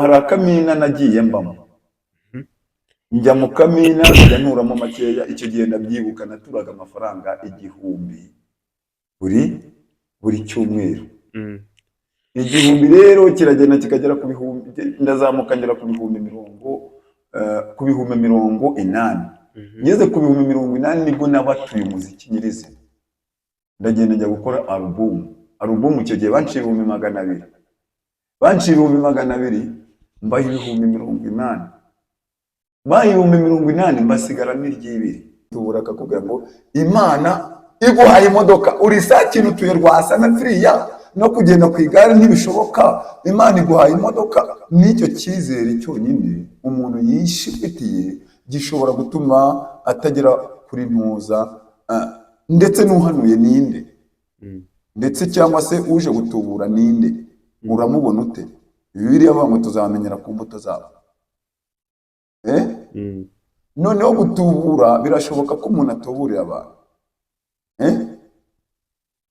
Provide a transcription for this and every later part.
hari akamina nagiye mbamo, Mhm. njya mu kamina njya nturamo makeya, icyo gihe ndabyibuka naturaga amafaranga 1000 buri cyumweru. Mm. 1000 rero kiragenda kikagera ku bihumbi, ndazamuka ngera ku bihumbi mirongo inani. Mhm. Ngeze ku bihumbi 80 nibwo nabatuye umuziki nyirizina, ndagenda njya gukora alubumu. Icyo gihe banciye 200, banciye 200, mbaye 80,000, mbaye 80,000 mbasigara n'iry'ibiri. Tubura akakubwira ngo Imana iguhaye imodoka, uri saa kintu utuye Rwasa na firiya no kugenda ku igare ntibishoboka, Imana iguhaye imodoka. N'icyo cyizere cyonyine umuntu yishifitiye gishobora gutuma atagera kuri ntuza, ndetse n'uhanuye ninde, ndetse cyangwa se uje gutubura ninde, uramubona ute? Bibiliya bavuga ngo tuzamenyera ku mbuto zabo. Noneho gutubura birashoboka ko umuntu atuburira abantu.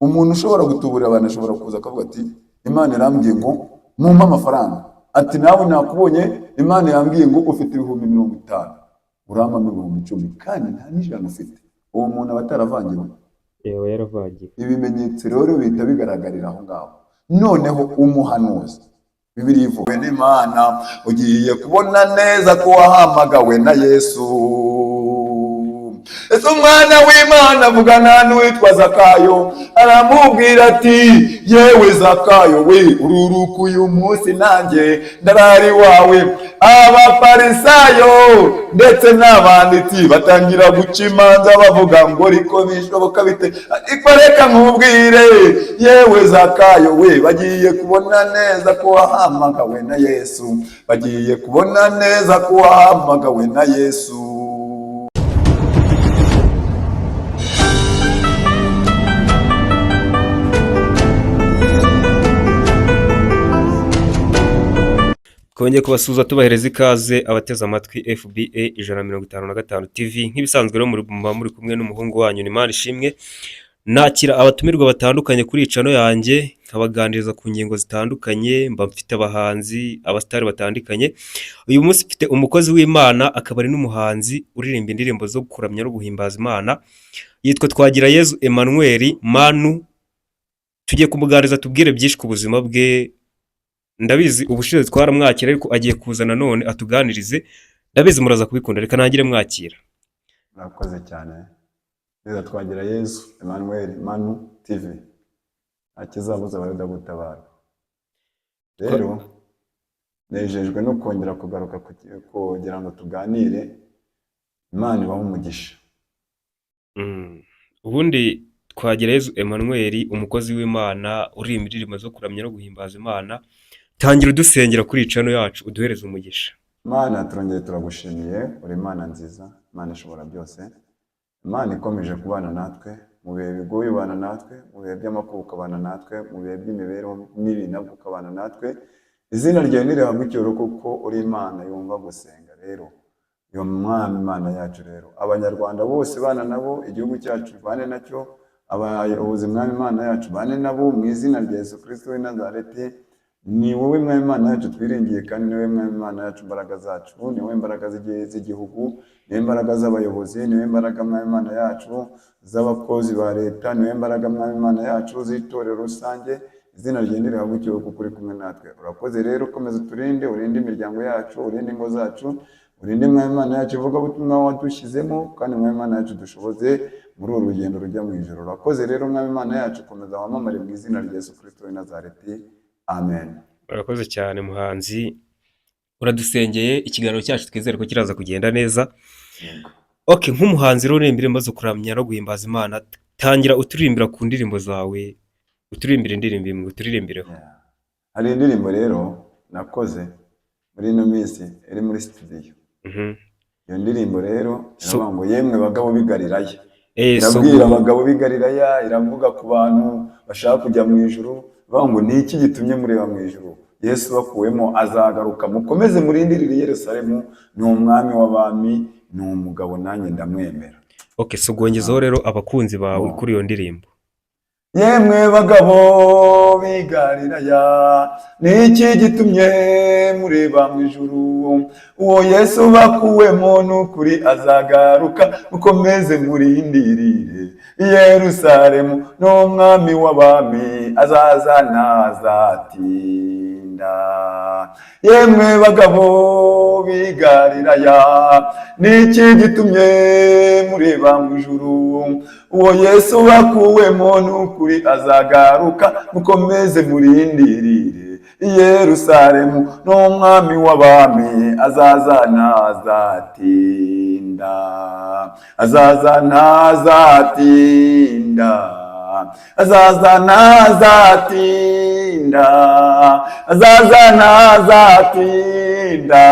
Umuntu ushobora gutuburira abantu ashobora kuza akavuga ati Imana irambwiye ngo mumpe amafaranga, ati nawe nakubonye Imana yambwiye ngo ufite 50,000, urampa 10,000, kandi nta n'ijana ufite. Uwo muntu aba ataravangiwe. Yewe yaravangiwe. Ibimenyetso rero bihita bigaragarira aho ngaho. Noneho umuhanuzi, Bibiliya ivuga n'Imana, ugiye kubona neza ko wahamagawe na Yesu. Ese umwana w'Imana avugana n'uwitwa Zakayo, aramubwira ati yewe Zakayo we, ururuka uyu munsi nanjye ndarari wawe. Abafarisayo ndetse n'abanditsi batangira guca imanza bavuga ngo riko bishoboka bite, ariko reka nkubwire yewe Zakayo we, bagiye kubona neza ko wahamagawe na Yesu, bagiye kubona neza ko wahamagawe na Yesu. Twongeye kubasuhuza tubahereza ikaze abateze amatwi FBA 155 TV. Nk'ibisanzwe rero muri kumwe n'umuhungu wanyu Imanishimwe. Nakira abatumirwa batandukanye kuri icano yanjye, nkabaganiriza ku ngingo zitandukanye, mba mfite abahanzi, abastari batandukanye. Uyu munsi mfite umukozi w'Imana, akaba ari n'umuhanzi uririmba indirimbo zo kuramya no guhimbaza Imana. Yitwa Twagirayezu Emmanuel Manu. Tugiye kumuganiriza tubwire byinshi ku buzima bwe. Ndabizi ubushize twaramwakira ariko agiye kuza nanone atuganirize. Ndabizi muraza kubikunda, reka nangire mwakira. Murakoze cyane. Neza Twagirayezu Emmanuel Manu TV. Akizabuza abayuda gutabara. Rero nejejwe no kongera kugaruka kugira ngo tuganire. Imana ibahe umugisha. Ubundi Twagirayezu Emmanuel, umukozi w'Imana uririmba indirimbo zo kuramya no guhimbaza Imana. Tangira udusengera kuri icano yacu, uduhereze umugisha. Imana turongeye turagushimiye, uri Imana nziza, Imana ishobora byose. Imana ikomeje kubana natwe, mu bihe bigoye ubana natwe, mu bihe by'amakuba ukabana natwe, mu bihe by'imibereho mibi nabwo ukabana natwe. Izina ryawe nirihabwe icyubahiro kuko uri Imana yumva gusenga. Rero iyo mwami Imana yacu, rero abanyarwanda bose bana nabo, igihugu cyacu bane nacyo, abayobozi mwami Imana yacu bane nabo, mu izina rya Yesu Kristo w'i Nazareti. Ni wowe mwami Imana yacu twiringiye, kandi ni wowe mwami Imana yacu imbaraga zacu, ni wowe imbaraga z'igihugu, ni wowe imbaraga z'abayobozi, ni wowe imbaraga mwami Imana yacu z'abakozi ba leta, ni wowe imbaraga mwami Imana yacu z'itorero rusange. Izina ryawe nirihabwe icyubahiro kuko uri kumwe natwe. Urakoze rero, komeza uturinde, urinde imiryango yacu, urinde ingo zacu, urinde mwami Imana yacu ivugabutumwa wadushyizemo, kandi mwami Imana yacu dushoboze muri uru rugendo rujya mu ijoro. Urakoze rero mwami Imana yacu, komeza wamamare mu izina rya Yesu Kristo w'i Nazareti. Amen. Urakoze cyane muhanzi, uradusengeye. Ikiganiro cyacu twizere ko kiraza kugenda neza. Okay, nk'umuhanzi rero uririmba indirimbo zo kuramya no guhimbaza Imana, tangira uturirimbira ku ndirimbo zawe, uturirimbire indirimbo imwe, uturirimbireho. Hari indirimbo rero nakoze muri ino minsi iri muri studio. Iyo ndirimbo rero iravuga ngo yemwe bagabo b'i Galilaya. Irabwira abagabo b'i Galilaya, iravuga ku bantu bashaka kujya mu ijuru. Bango ni iki gitumye mureba mu ijuru? Yesu bakuwemo azagaruka, mukomeze murindirire Yerusalemu, ni umwami w'abami, ni umugabo nanjye ndamwemera. Okay, so gongezeho rero abakunzi bawe kuri iyo ndirimbo. Yemwe bagabo b'i Galilaya, niki gitumye mureba mu ijuru? Uwo Yesu bakuwemo n'ukuri azagaruka, mukomeze murindirire i Yerusalemu, n'umwami w'abami azaza ntazatinda. Yemwe bagabo b'i Galilaya, niki gitumye mureba mu ijuru? Uwo Yesu bakuwemo n'ukuri azagaruka, mukomeze murindirire i Yerusalemu, n'umwami w'abami azaza ntazatinda, azaza ntazatinda, azaza ntazatinda, azaza ntazatinda,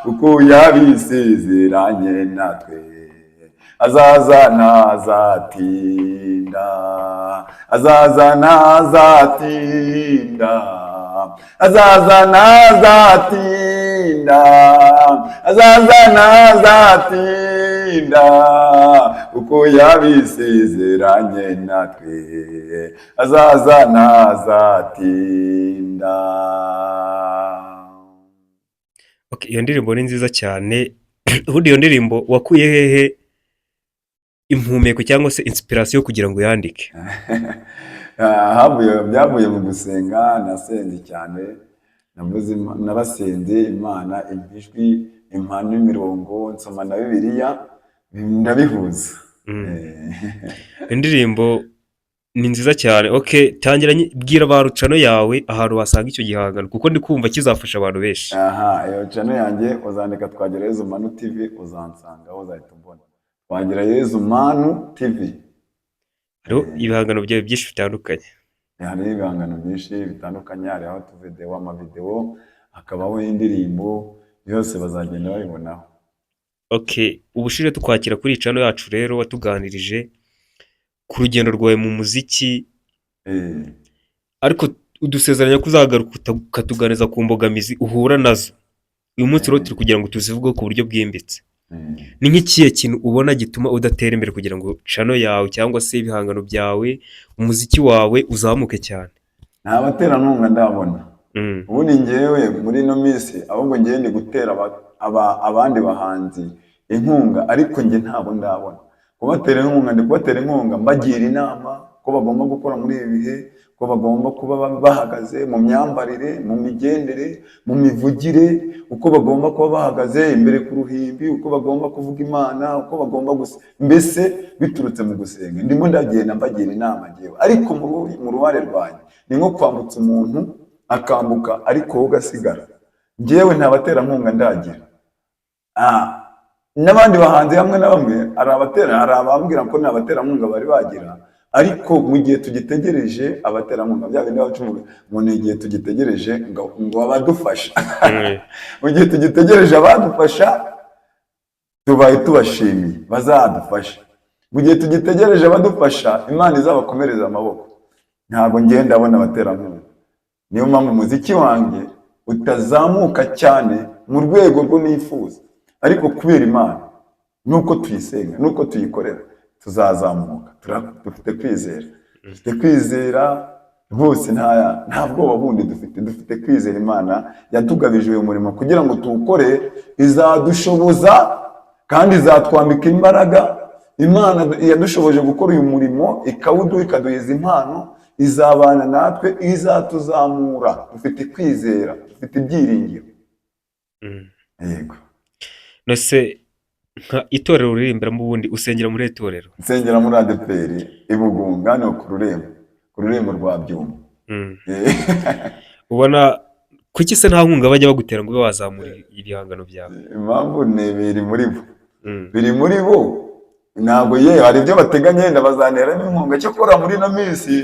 kuko yabisezeranye natwe. Azaza ntazatinda, azaza ntazatinda, azaza ntazatinda, azaza ntazatinda, kuko yabisezeranye natwe. Azaza ntazatinda. Okay, iyo ndirimbo ni nziza cyane. Ubundi iyo ndirimbo wakuye hehe impumeko cyangwa se inspiration kugira ngo yandike? Byavuye mu gusenga. Nasenze cyane, narasenze, Imana impijwi impano imirongo, nsoma na Bibiliya ndabihuza. Indirimbo ni nziza cyane. Okay, tangira bwira ba channel yawe ahantu wasanga icyo gihangano, kuko ndi kumva kizafasha abantu benshi. Iyo channel yanjye uzandika Twagira Yezu Manu TV, uzansanga, uzahita umbona. Twagira Yezu Manu TV. Hariho ibihangano byawe byinshi bitandukanye. Hari ibihangano byinshi bitandukanye, hariho utuvideo, amavideo, hakabaho indirimbo, byose bazagenda babibonaho. Okay, ubushire tukwakira kuri channel yacu rero, watuganirije ku rugendo rwawe mu muziki, ariko udusezeranya kuzagaruka ukatuganiza ku mbogamizi uhura nazo. Uyu munsi rero turi kugira ngo tuzivuge ku buryo bwimbitse. Ni nk'ikihe kintu ubona gituma udatera imbere kugira ngo channel yawe cyangwa se ibihangano byawe, umuziki wawe uzamuke cyane? Nta baterankunga ndabona. Ubundi njyewe muri ino minsi ahubwo ngiye ndi gutera abandi bahanzi inkunga, ariko njye ntabwo ndabona. Kubatera inkunga, ndi kubatera inkunga mbagira inama ko bagomba gukora muri ibi bihe, ko bagomba kuba bahagaze mu myambarire, mu migendere, mu mivugire, uko bagomba kuba bahagaze imbere ku ruhimbi, uko bagomba kuvuga Imana, uko bagomba mbese biturutse mu gusenga. Ndimo ndagenda mbagira inama njyewe, ariko mu ruhare rwanjye ni nko kwambutsa umuntu akambuka ariko wowe ugasigara. Njyewe nta baterankunga ndagira. N'abandi bahanzi hamwe na bamwe hari abambwira ko nta baterankunga bari bagira, ariko mu gihe tugitegereje abaterankunga bya bindi bacumuga, mu gihe tugitegereje ngo abadufasha. Mu gihe tugitegereje abadufasha tubaye tubashimiye bazadufasha. Mu gihe tugitegereje abadufasha, Imana izabakomereza amaboko. Ntabwo ngenda ndabona abaterankunga. Niyo mpamvu umuziki wanjye utazamuka cyane mu rwego rwo nifuza, ariko kubera Imana nuko tuyisenga, nuko tuyikorera, tuzazamuka. Dufite kwizera rwose, nta bwoba bundi dufite kwizera Imana yatugabije uyu murimo kugira ngo tuwukore. Izadushoboza kandi izatwambika imbaraga. Imana yadushoboje gukora uyu murimo, ikawuduha, ikaduhiza impano, izabana natwe, izatuzamura. Dufite kwizera, dufite ibyiringiro. Yego. Nose nka itorero uririmbiramo, ubundi usengera muri itorero? Nsengera muri ADPR Ibugunga, no ku rurembo rwa Byumba. Ubona kuki se nta nkunga bajya bagutera ngo ube wazamura ibihangano byawe? Impamvu biri muri bo. Biri muri bo. Ntabwo hari ibyo bateganya yenda bazanteramo inkunga. Cyakora muri ino minsi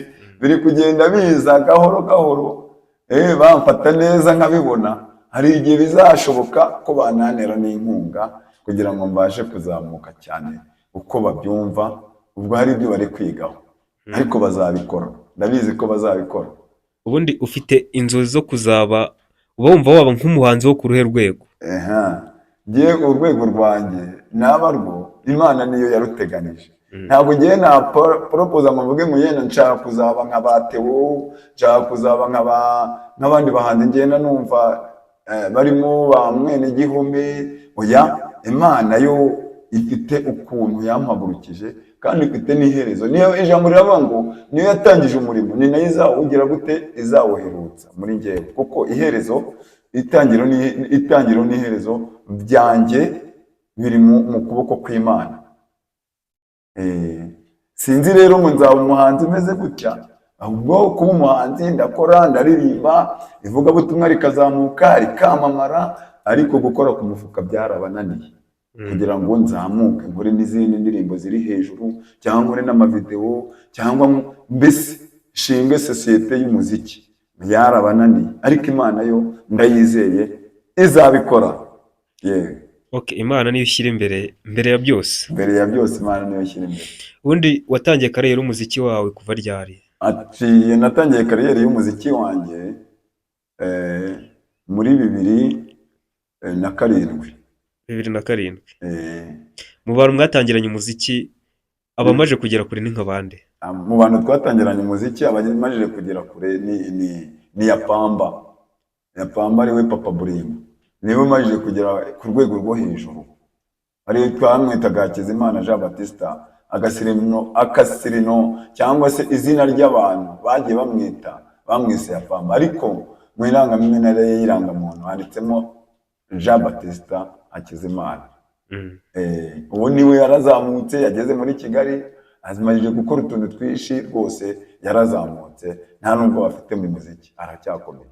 biri kugenda biza gahoro gahoro. Bamfata neza nkabibona. Hari igihe bizashoboka ko banantera n'inkunga kugira ngo mbashe kuzamuka cyane uko babyumva. Ubwo hari ibyo bari kwigaho, ariko bazabikora. Ndabizi ko bazabikora. Ubundi ufite inzozi zo kuzaba wumva waba nk'umuhanzi wo ku ruhe rwego? Ngiye urwego rwanjye naba rwo Imana niyo yaruteganije. ntabwo ngiye na poropoza amavuge ngo yenda nshaka kuzaba nka ba Theo, nshaka kuzaba nk'abandi bahanzi ngenda numva barimo ba Mwene Gihome. Oya, Imana yo ifite ukuntu yampagurukije kandi ifite n'iherezo. Niyo ijambo riravuga ngo niyo yatangije umurimo ni nayo izawugira gute, izawuherutsa muri njyewe, kuko iherezo itangiro n'iherezo byanjye biri mu kuboko kw'Imana. Sinzi rero ngo nzaba umuhanzi umeze gutya, ahubwo kuba umuhanzi ndakora, ndaririmba, ivugabutumwa rikazamuka rikamamara, ariko gukora ku mufuka byarabananiye kugira ngo nzamuke nkore n'izindi ndirimbo ziri hejuru, cyangwa nkore n'amavideo, cyangwa mbese shinge sosiyete y'umuziki. Byarabananiye, ariko Imana yo ndayizeye izabikora. Okay, Imana niyo ishyira imbere ya byose. Mbere ya byose Imana niyo ishyira imbere. Ubundi watangiye kariyeri y'umuziki wawe kuva ryari? Ati natangiye kariyeri y'umuziki wanjye muri 2007. 2007. Mu bantu mwatangiranye umuziki abamaje kugera kure ni nka bande? Mu bantu twatangiranye umuziki abamaje kugera kure ni ya Pamba. Ya Pamba ariwe Papa Burimba. Niwe maje kugera ku rwego rwo hejuru. Ari twamwitaga Hakizimana Jean Baptiste, akasirino cyangwa se izina ry'abantu bagiye bamwise ya Pamba, ariko mu irangaminara y'irangamuntu handitsemo Jean Baptiste Hakizimana. Ubu niwe yarazamutse, yageze muri Kigali, azimajije gukora utuntu twishi rwose, yarazamutse, nta nubwo bafite mu muziki, aracyakomeye.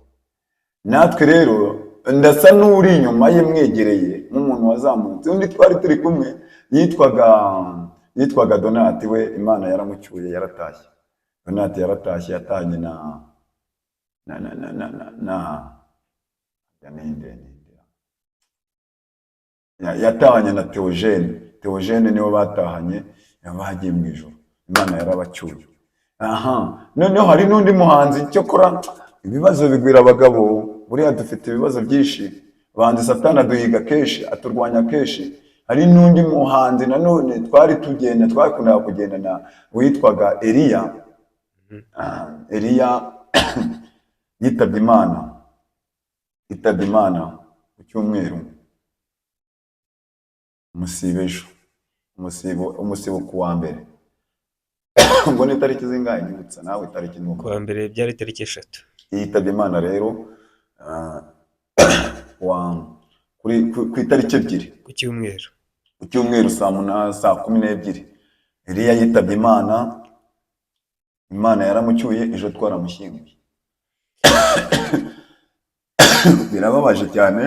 Natwe rero ndasa n'uri inyuma ye mwegereye nk'umuntu wazamutse. Undi twari turi kumwe yitwaga Donati, we Imana yaramucyuye, yaratashye. Donati yaratashye, yatanye yatahanye na Theogene niwe batahanye, bagiye mu ijuru. Imana yarabacyuye. Noneho hari n'undi muhanzi cyokora ibibazo bigwira abagabo, buriya dufite ibibazo byinshi. Abahanzi Satani aduhiga kenshi, aturwanya kenshi. Hari n'undi muhanzi nanone twakundaga kugendana witwaga Eliya. Eliya yitabye Imana ku cyumweru, umusibo ku wa mbere. Ngo ni tariki zingahe nibutsa nawe? Tariki ku wa mbere byari tariki 3. Yitabye Imana rero ku itariki 2 ku cyumweru. Ku cyumweru saa 12. Eliya yitabye Imana yaramucyuye, ejo twaramushyinguye. Birababaje cyane,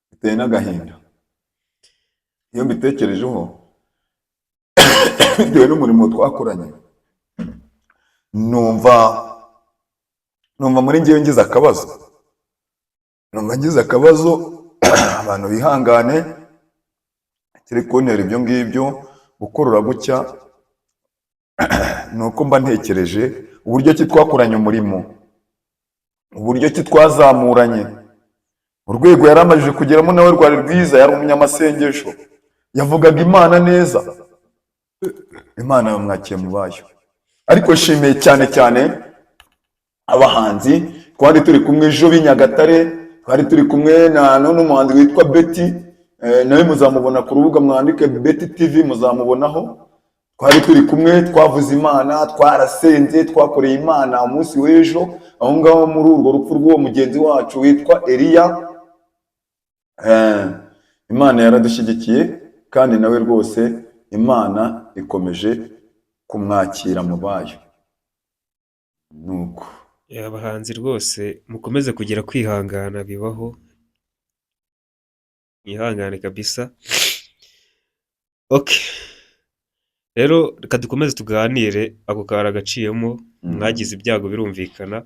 biteye n'agahinda iyo mbitekerejeho, bitewe n'umurimo twakoranye. Numva muri njyewe ngize akabazo. Abantu bihangane, kiri kuntera ibyo ngibyo, gukorora gutya. Nuko mba ntekereje uburyo ki twakoranye umurimo, uburyo ki twazamuranye, urwego yaramajije kugeramo nawe rwari rwiza. Yari umunyamasengesho, yavugaga Imana neza. Imana yamwakiye mu bayo. Ariko nshimiye cyane abahanzi twari turi kumwe ejo b'i Nyagatare. Twari turi kumwe n'umuhanzi witwa Betty, nawe muzamubona ku rubuga, mwandike Betty TV muzamubonaho. Twari turi kumwe, twavuze Imana, twarasenze, twakoreye Imana umunsi w'ejo aho ngaho muri urwo rupfu rw'uwo mugenzi wacu witwa Eliya. Imana yaradushyigikiye kandi nawe rwose Imana ikomeje kumwakira mu bayo. Nuko abahanzi rwose mukomeze kugira kwihangana, bibaho, mwihangane kabisa. Okay, rero reka dukomeze tuganire. Ako kari agaciyemo, mwagize ibyago birumvikana.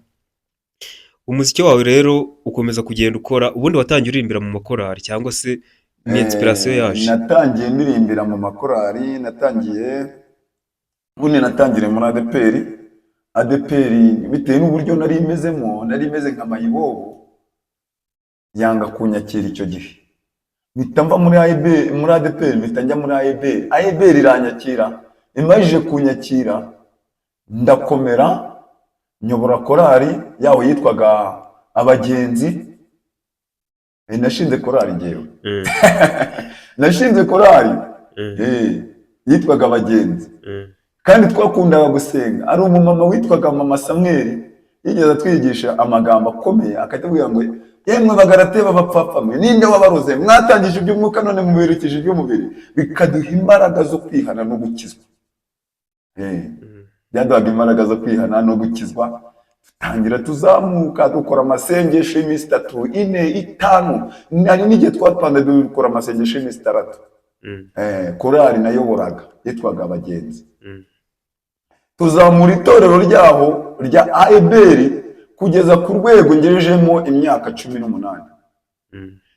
Umuziki wawe rero ukomeza kugenda ukora. Ubundi watangiye uririmbira mu makorari cyangwa se ni inspiration yaje? Natangiye ndirimbira mu makorari. Natangire muri ADPR bitewe n'uburyo nari meze nka mayibobo, yanga kunyakira icyo gihe. mpita mva muri ADPR mpita njya muri ADPR iranyakira, imajije kunyakira ndakomera, nyobora korali yaho yitwaga Abagenzi. Nashinze korali ngewe nashinze korali yitwaga Abagenzi, kandi twakundaga gusenga. Ari umumama witwaga Mama Samuel yigeze atwigisha amagambo akomeye, akatubwira ngo yemwe Bagalatiya b'abapfapfa mwe, ninde wabaroze? Mwatangije iby'umwuka none mubirukije iby'umubiri. Bikaduha imbaraga zo kwihana no gukizwa. Byaduhaga imbaraga zo kwihana no gukizwa. Tangira tuzamuka dukora amasengesho y'iminsi 3, 4, 5. Nari n'igihe twatwanda dukora amasengesho y'iminsi 3. Korali nayoboraga yitwaga Abagenzi. Tuzamura itorero ryaho rya ADPR kugeza ku rwego ngejejemo imyaka 18.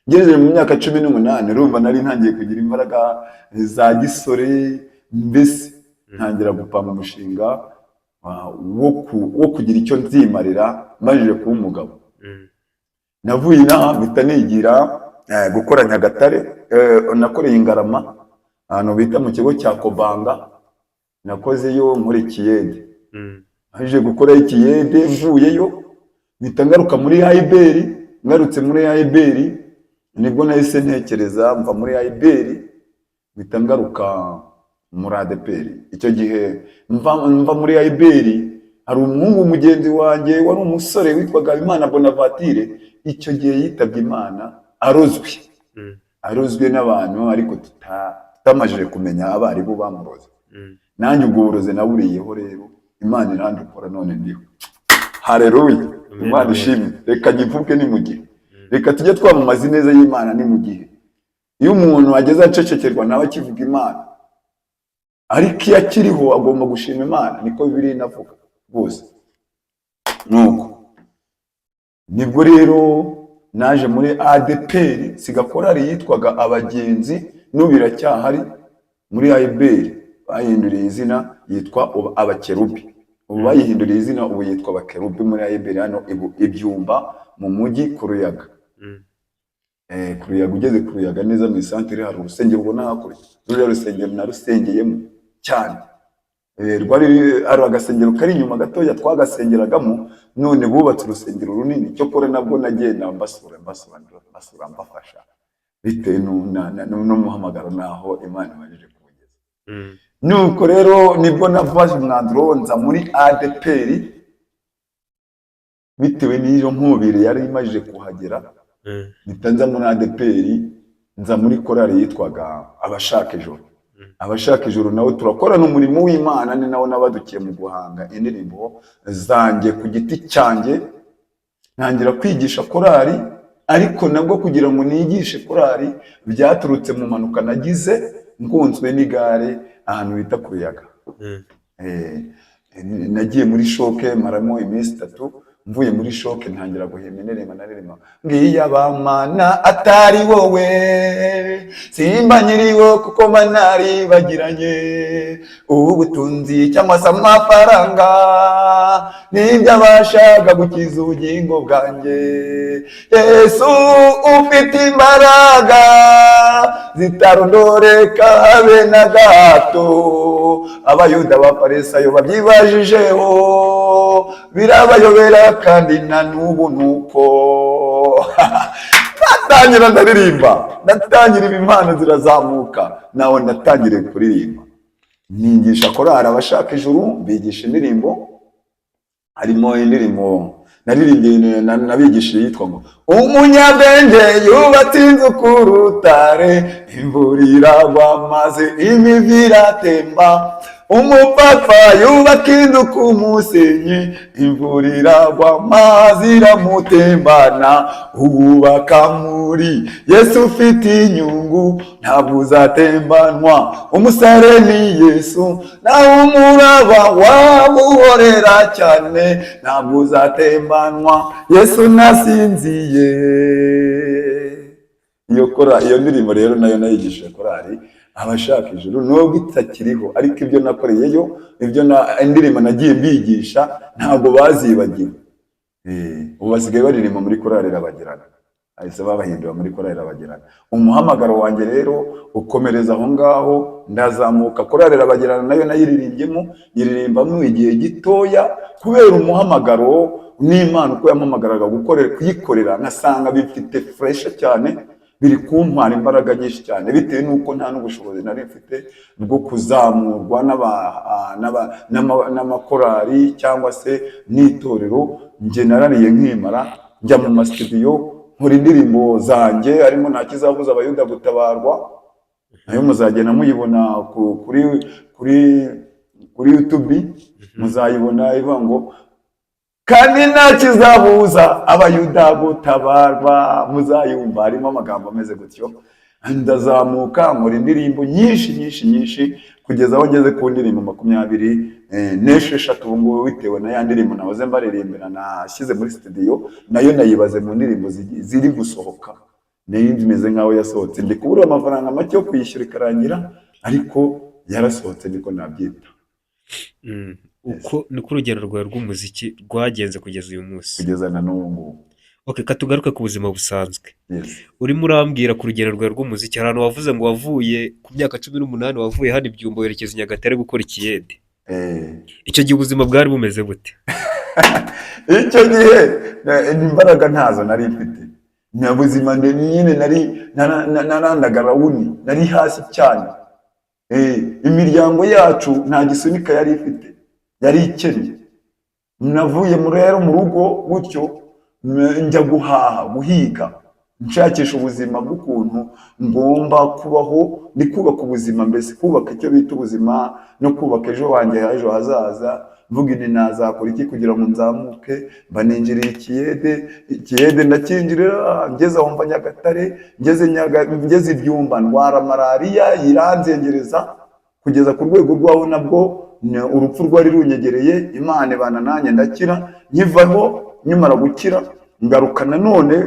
Ngejeje mu myaka 18 urumva nari ntangiye kugira imbaraga za gisore, mbese ntangira gupanga umushinga wo kugira icyo nzimarira majije kuba umugabo. Navuye inaha mpita nigira gukora Nyagatare, nakoreye Ingarama ahantu bita mu kigo cya Kobanga, nakozeyo muri Kiyede. Majije gukora Kiyede, mvuyeyo mpita ngaruka muri ADPR. Ngarutse muri ADPR nibwo nahise ntekereza mva muri ADPR mpita ngaruka muri ADPR. Icyo gihe mva muri ADPR hari umuhungu mugenzi wanjye wari umusore witwaga Imana Bonaventure. Icyo gihe yitabye Imana arozwe n'abantu, ariko tutamajije kumenya abari bo bamuroze. Nanjye ubwo buroze naburiyeho rero, Imana irandukora none ndiho. Haleluya, Imana ishimwe. Reka nyivuge ni mu gihe, reka tujye twamamaza ineza y'Imana ni mu gihe. Iyo umuntu ageze acecekerwa nawe akivuga Imana, ariko iyo akiriho agomba gushima Imana, niko Bibiliya inavuga rwose. Nuko nibwo rero naje muri ADPR, siga korali yitwaga Abagenzi, n'ubiracyahari muri ADPR. Bayihinduriye izina yitwa Abakerubi. Ubu bayihinduriye izina ubu yitwa Abakerubi muri ADPR hano Ibyumba mu mujyi ku Ruyaga. Ku Ruyaga, ugeze ku Ruyaga neza mu isantere hari urusengero ubona hakurya. Ruriya rusengero narusengeyemo cyane. Rwari ari agasengero kari inyuma gatoya twagasengeragamo, none bubatse urusengero runini. Cyo kore nabwo nagenda mbasura mbafasha bitewe n'umuhamagaro naho Imana imajije kubugeza. Nuko rero nibwo navaje umwanzuro nza muri ADPR bitewe n'iyo nkubiri yari imajije kuhagera. Nitanza muri ADPR nza muri korali yitwaga Abashaka Ijuru. Abashaka Ijuru nawe turakorana umurimo w'Imana, ni nawo nabadukiye mu guhanga indirimbo zanjye ku giti cyanjye. Ntangira kwigisha korali, ariko nabwo kugira ngo nigishe korali byaturutse mu manuka nagize ngunzwe n'igare ahantu bita ku Ruyaga. Nagiye muri shoke maramo iminsi 3. Mvuye muri shoke ntangira guhimba indirimbo ngiye abamana atari wowe simba nyiriwo kuko manari bagiranye ubutunzi cyangwa se amafaranga nibyo abashaga gukiza ubugingo bwanjye. Yesu ufite imbaraga zitarondoreka habe na gato. Abayuda b'Abafarisayo babyibajijeho birabayobera, kandi na n'ubu nuko. Natangira ndaririmba, natangira impano zirazamuka, nawe natangire kuririmba. Nigisha korali Abashaka Ijuru, bigisha indirimbo. Harimo indirimbo naririmbye nabigishije yitwa ngo umunyabwenge yubatse inzu ku rutare, imvura iragwa maze imivu iratemba. Umupfapfa yubaka inzu ku musenyi, imvura iragwa mazi iramutembana. Ubaka muri Yesu ufite inyungu ntabwo uzatembanwa. Umusare ni Yesu nawe umuraba wabuhorera cyane, ntabwo uzatembanwa. Yesu nasinziye. Iyo ndirimbo rero nayo nayigishije korali Abashaka Ijuru, nubwo itakiriho, ariko ibyo nakoreyeyo, ibyo indirimbo nagiye mbigisha ntabwo bazibagiwe. Ubu basigaye baririmba muri korali Rabagirana. ahise babahindura muri korali Rabagirana. Umuhamagaro wanjye rero ukomereza aho ngaho, ndazamuka korali Rabagirana nayo nayiririmbyemo, nyiririmbamo igihe gitoya kubera umuhamagaro n'Imana uko yampamagaraga kuyikorera, nasanga bifite fresh cyane, biri kuntwara imbaraga nyinshi cyane bitewe n'uko nta n'ubushobozi nari mfite bwo kuzamurwa n'amakorali cyangwa se n'itorero. Njye narariye nkimara njya mu masitudiyo nkora indirimbo zanjye, harimo nta kizabuza abayuda gutabarwa, nayo muzagenda muyibona kuri YouTube, muzayibona ivuga ngo kandi nta kizabuza abayuda gutabarwa, muzayumva harimo amagambo ameze gutyo. Ndazamuka nkora indirimbo nyinshi kugeza aho ngeze ku ndirimbo 26 ubu ngubu, bitewe na ya ndirimbo nahoze mbaririmbira nashyize muri studio, nayo nayibaze mu ndirimbo ziri gusohoka, nayo imeze nkaho yasohotse, ndi kubura amafaranga make yo kwishyura ikarangira, ariko yarasohotse niko nabyita. Uko ni ko urugero rwawe rw'umuziki rwagenze kugeza uyu munsi, kugeza na n'ubu. Okay, katugaruke ku buzima busanzwe. Yes. Urimo urambwira ku rugero rwawe rw'umuziki, hari ahantu wavuze ngo wavuye ku myaka 18 wavuye hano Ibyumba werekeza i Nyagatare gukora ikiyede. Icyo gihe ubuzima bwari bumeze bute? Icyo gihe imbaraga ntazo nari mfite, nta buzima nyine narandagara wuni, nari hasi cyane. Imiryango yacu nta gisunika yari ifite, yari ikennye. Navuye rero mu rugo gutyo, njya guhiga, nshakisha ubuzima bw'ukuntu ngomba kubaho, ndi kubaka ubuzima, mbese kubaka icyo bita ubuzima no kubaka ejo wanjye ejo hazaza. Mvuga ni nazakora iki kugira ngo nzamuke, baninjiriye ikiyede ndakinjirira, ngeze aho mva Nyagatare, ngeze Ibyumba ndwara malariya yiranzengereza, kugeza ku rwego rwaho nabwo urupfu rwari runyegereye. Imana ibana nanjye ndakira, nkivaho nyimara gukira ngaruka nanone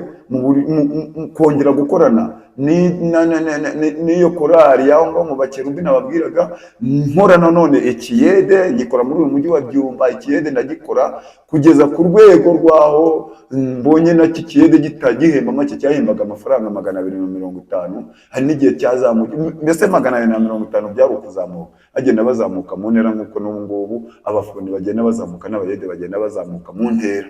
kongera gukorana n'iyo korali yaho ngo mu bakerubi nababwiraga, nkora nanone ikiyede, ngikora muri uyu mujyi wa Byumba. Ikiyede ndagikora kugeza ku rwego rwaho mbonye na kiyede gitagihemba make, cyahembaga amafaranga 250, hari n'igihe cyazamuka, mbese 250 byari ukuzamuka, agenda bazamuka mu ntera nk'uko n'ubu ngubu abafundi bagenda bazamuka n'abayede bagenda bazamuka mu ntera.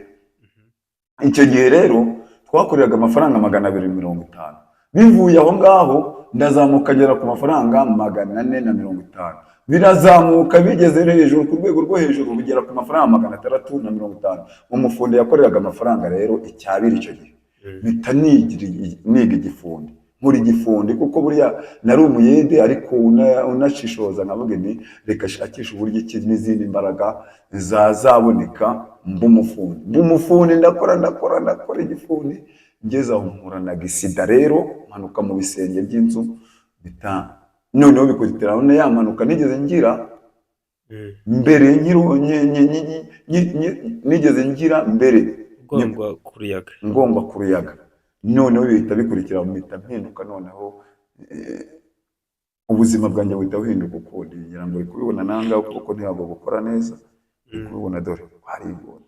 Icyo gihe rero twakoreraga amafaranga 250, bivuye aho ngaho ndazamuka ngera ku mafaranga 450, birazamuka bigeze hejuru ku rwego rwo hejuru bigera ku mafaranga 650. Umufundi yakoreraga amafaranga rero icyabiri icyo gihe, bita niga igifundi, muri igifundi kuko buriya nari umuyede, ariko unashishoza nkavuga nti reka shakisha uburyo iki n'izindi mbaraga zazaboneka mbumufundi. Ndakora igifundi, ngeze aho mpura na gisida rero, mpanuka mu bisenge by'inzu noneho bikubitira none yamanuka nigeze ngira mbere nigeze ngira mbere ngomba kuruyaga, noneho bihita bikurikira mpita mpinduka, noneho ubuzima bwanjye buhita buhinduka ukundi. ngira ngo uri kubibona nangaho kuko ntabwo gukora neza, uri kubibona dore warigona.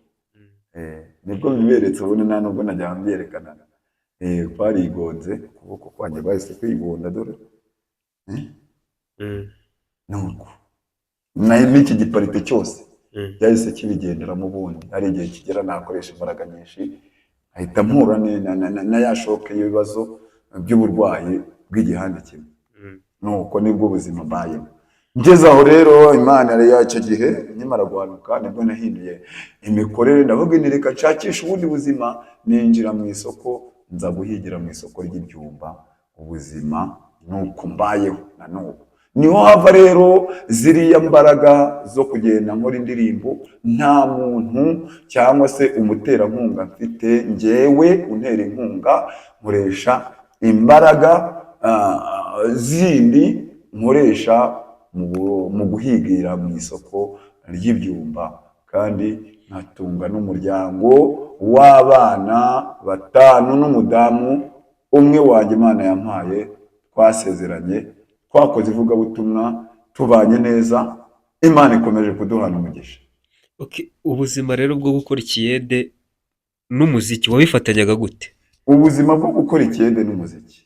Nibwo biberetse ubone nta nubwo najya mbyerekana, twarigonze ukuboko kwanjye bahise kwigonda dore. Nuko n'iki giparite cyose yahise kibigenderamo, ubundi hari igihe kigera nakoresha imbaraga nyinshi, ahita mpura na yashoke y'ibibazo by'uburwayi bw'igihande kimwe. Nuko nibwo ubuzima mbayemo. Ngeze aho rero Imana yari y'icyo gihe nyimara guhanuka, nibwo nahinduye imikorere, ndavuga nti reka nshakisha ubundi buzima. Ninjira mu isoko, nza guhigira mu isoko ry'Ibyumba. Ubuzima nuko mbayeho na n'ubu. Niho hava rero ziriya mbaraga zo kugenda nkora indirimbo, nta muntu cyangwa se umuterankunga mfite, njyewe untera inkunga, nkoresha imbaraga zindi nkoresha mu guhigira mu isoko ry'Ibyumba, kandi nkatunga n'umuryango w'abana 5 n'umudamu umwe wanjye Imana yampaye. Twasezeranye, twakoze ivugabutumwa, tubanye neza, Imana ikomeje kuduhana umugisha. Okay, ubuzima rero bwo gukora ikiyede n'umuziki wabifatanyaga gute? ubuzima bwo gukora ikiyede n'umuziki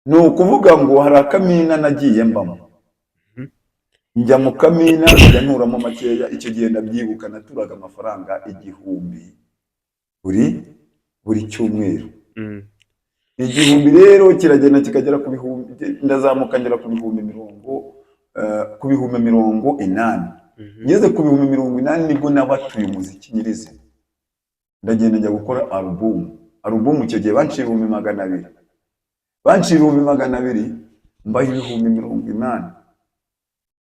ni ukuvuga ngo hari akamina nagiye mbamo, Mhm. njya mu kamina njya nturamo makeya, icyo gihe ndabyibuka naturaga amafaranga 1000 buri cyumweru. Mm. 1000 rero kiragenda kikagera ku bihumbi, ndazamuka ngera ku bihumbi mirongo inani. Mhm. Ngeze ku bihumbi 80 nibwo nabatuye umuziki nyirizina, ndagenda njya gukora alubumu. Icyo gihe banciye ibihumbi 200, banciye ibihumbi 200 mbaha ibihumbi 80,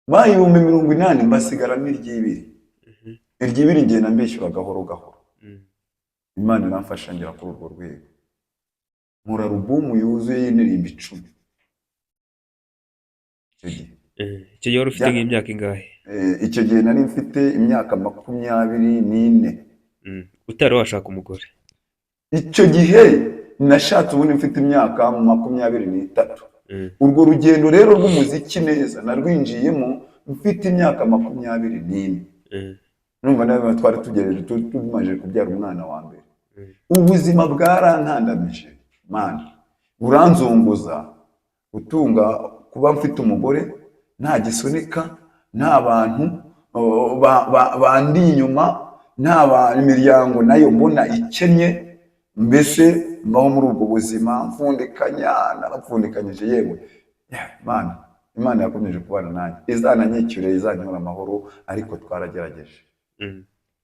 mbaha ibihumbi 80 mbasigara n'iry'ibiri. Mhm. Iry'ibiri ngenda mbishyura gahoro gahoro. Mm. Imana iramfasha ngera kuri urwo rwego, nkora alubumu yuzuye y'indirimbo 10 icyo gihe. Icyo gihe wari ufite nk'imyaka ingahe? Icyo gihe nari mfite imyaka 24. Utari washaka umugore? Icyo gihe nashatse ubundi mfite imyaka 23. Urwo rugendo rero rw'umuziki neza narwinjiyemo mfite imyaka 24. Numva nawe twari tugereje tumaze kubyara umwana wa mbere. Ubuzima bwarantandamije man, buranzunguza, gutunga kuba mfite umugore nta gisunika, nta bantu bandi inyuma, nta imiryango nayo mbona ikennye. Mbese mbaho muri ubwo buzima mfundikanya, narapfundikanyije yewe man, Imana yakomeje kubana nanjye, izananyishyure, izanyura amahoro, ariko twaragerageje.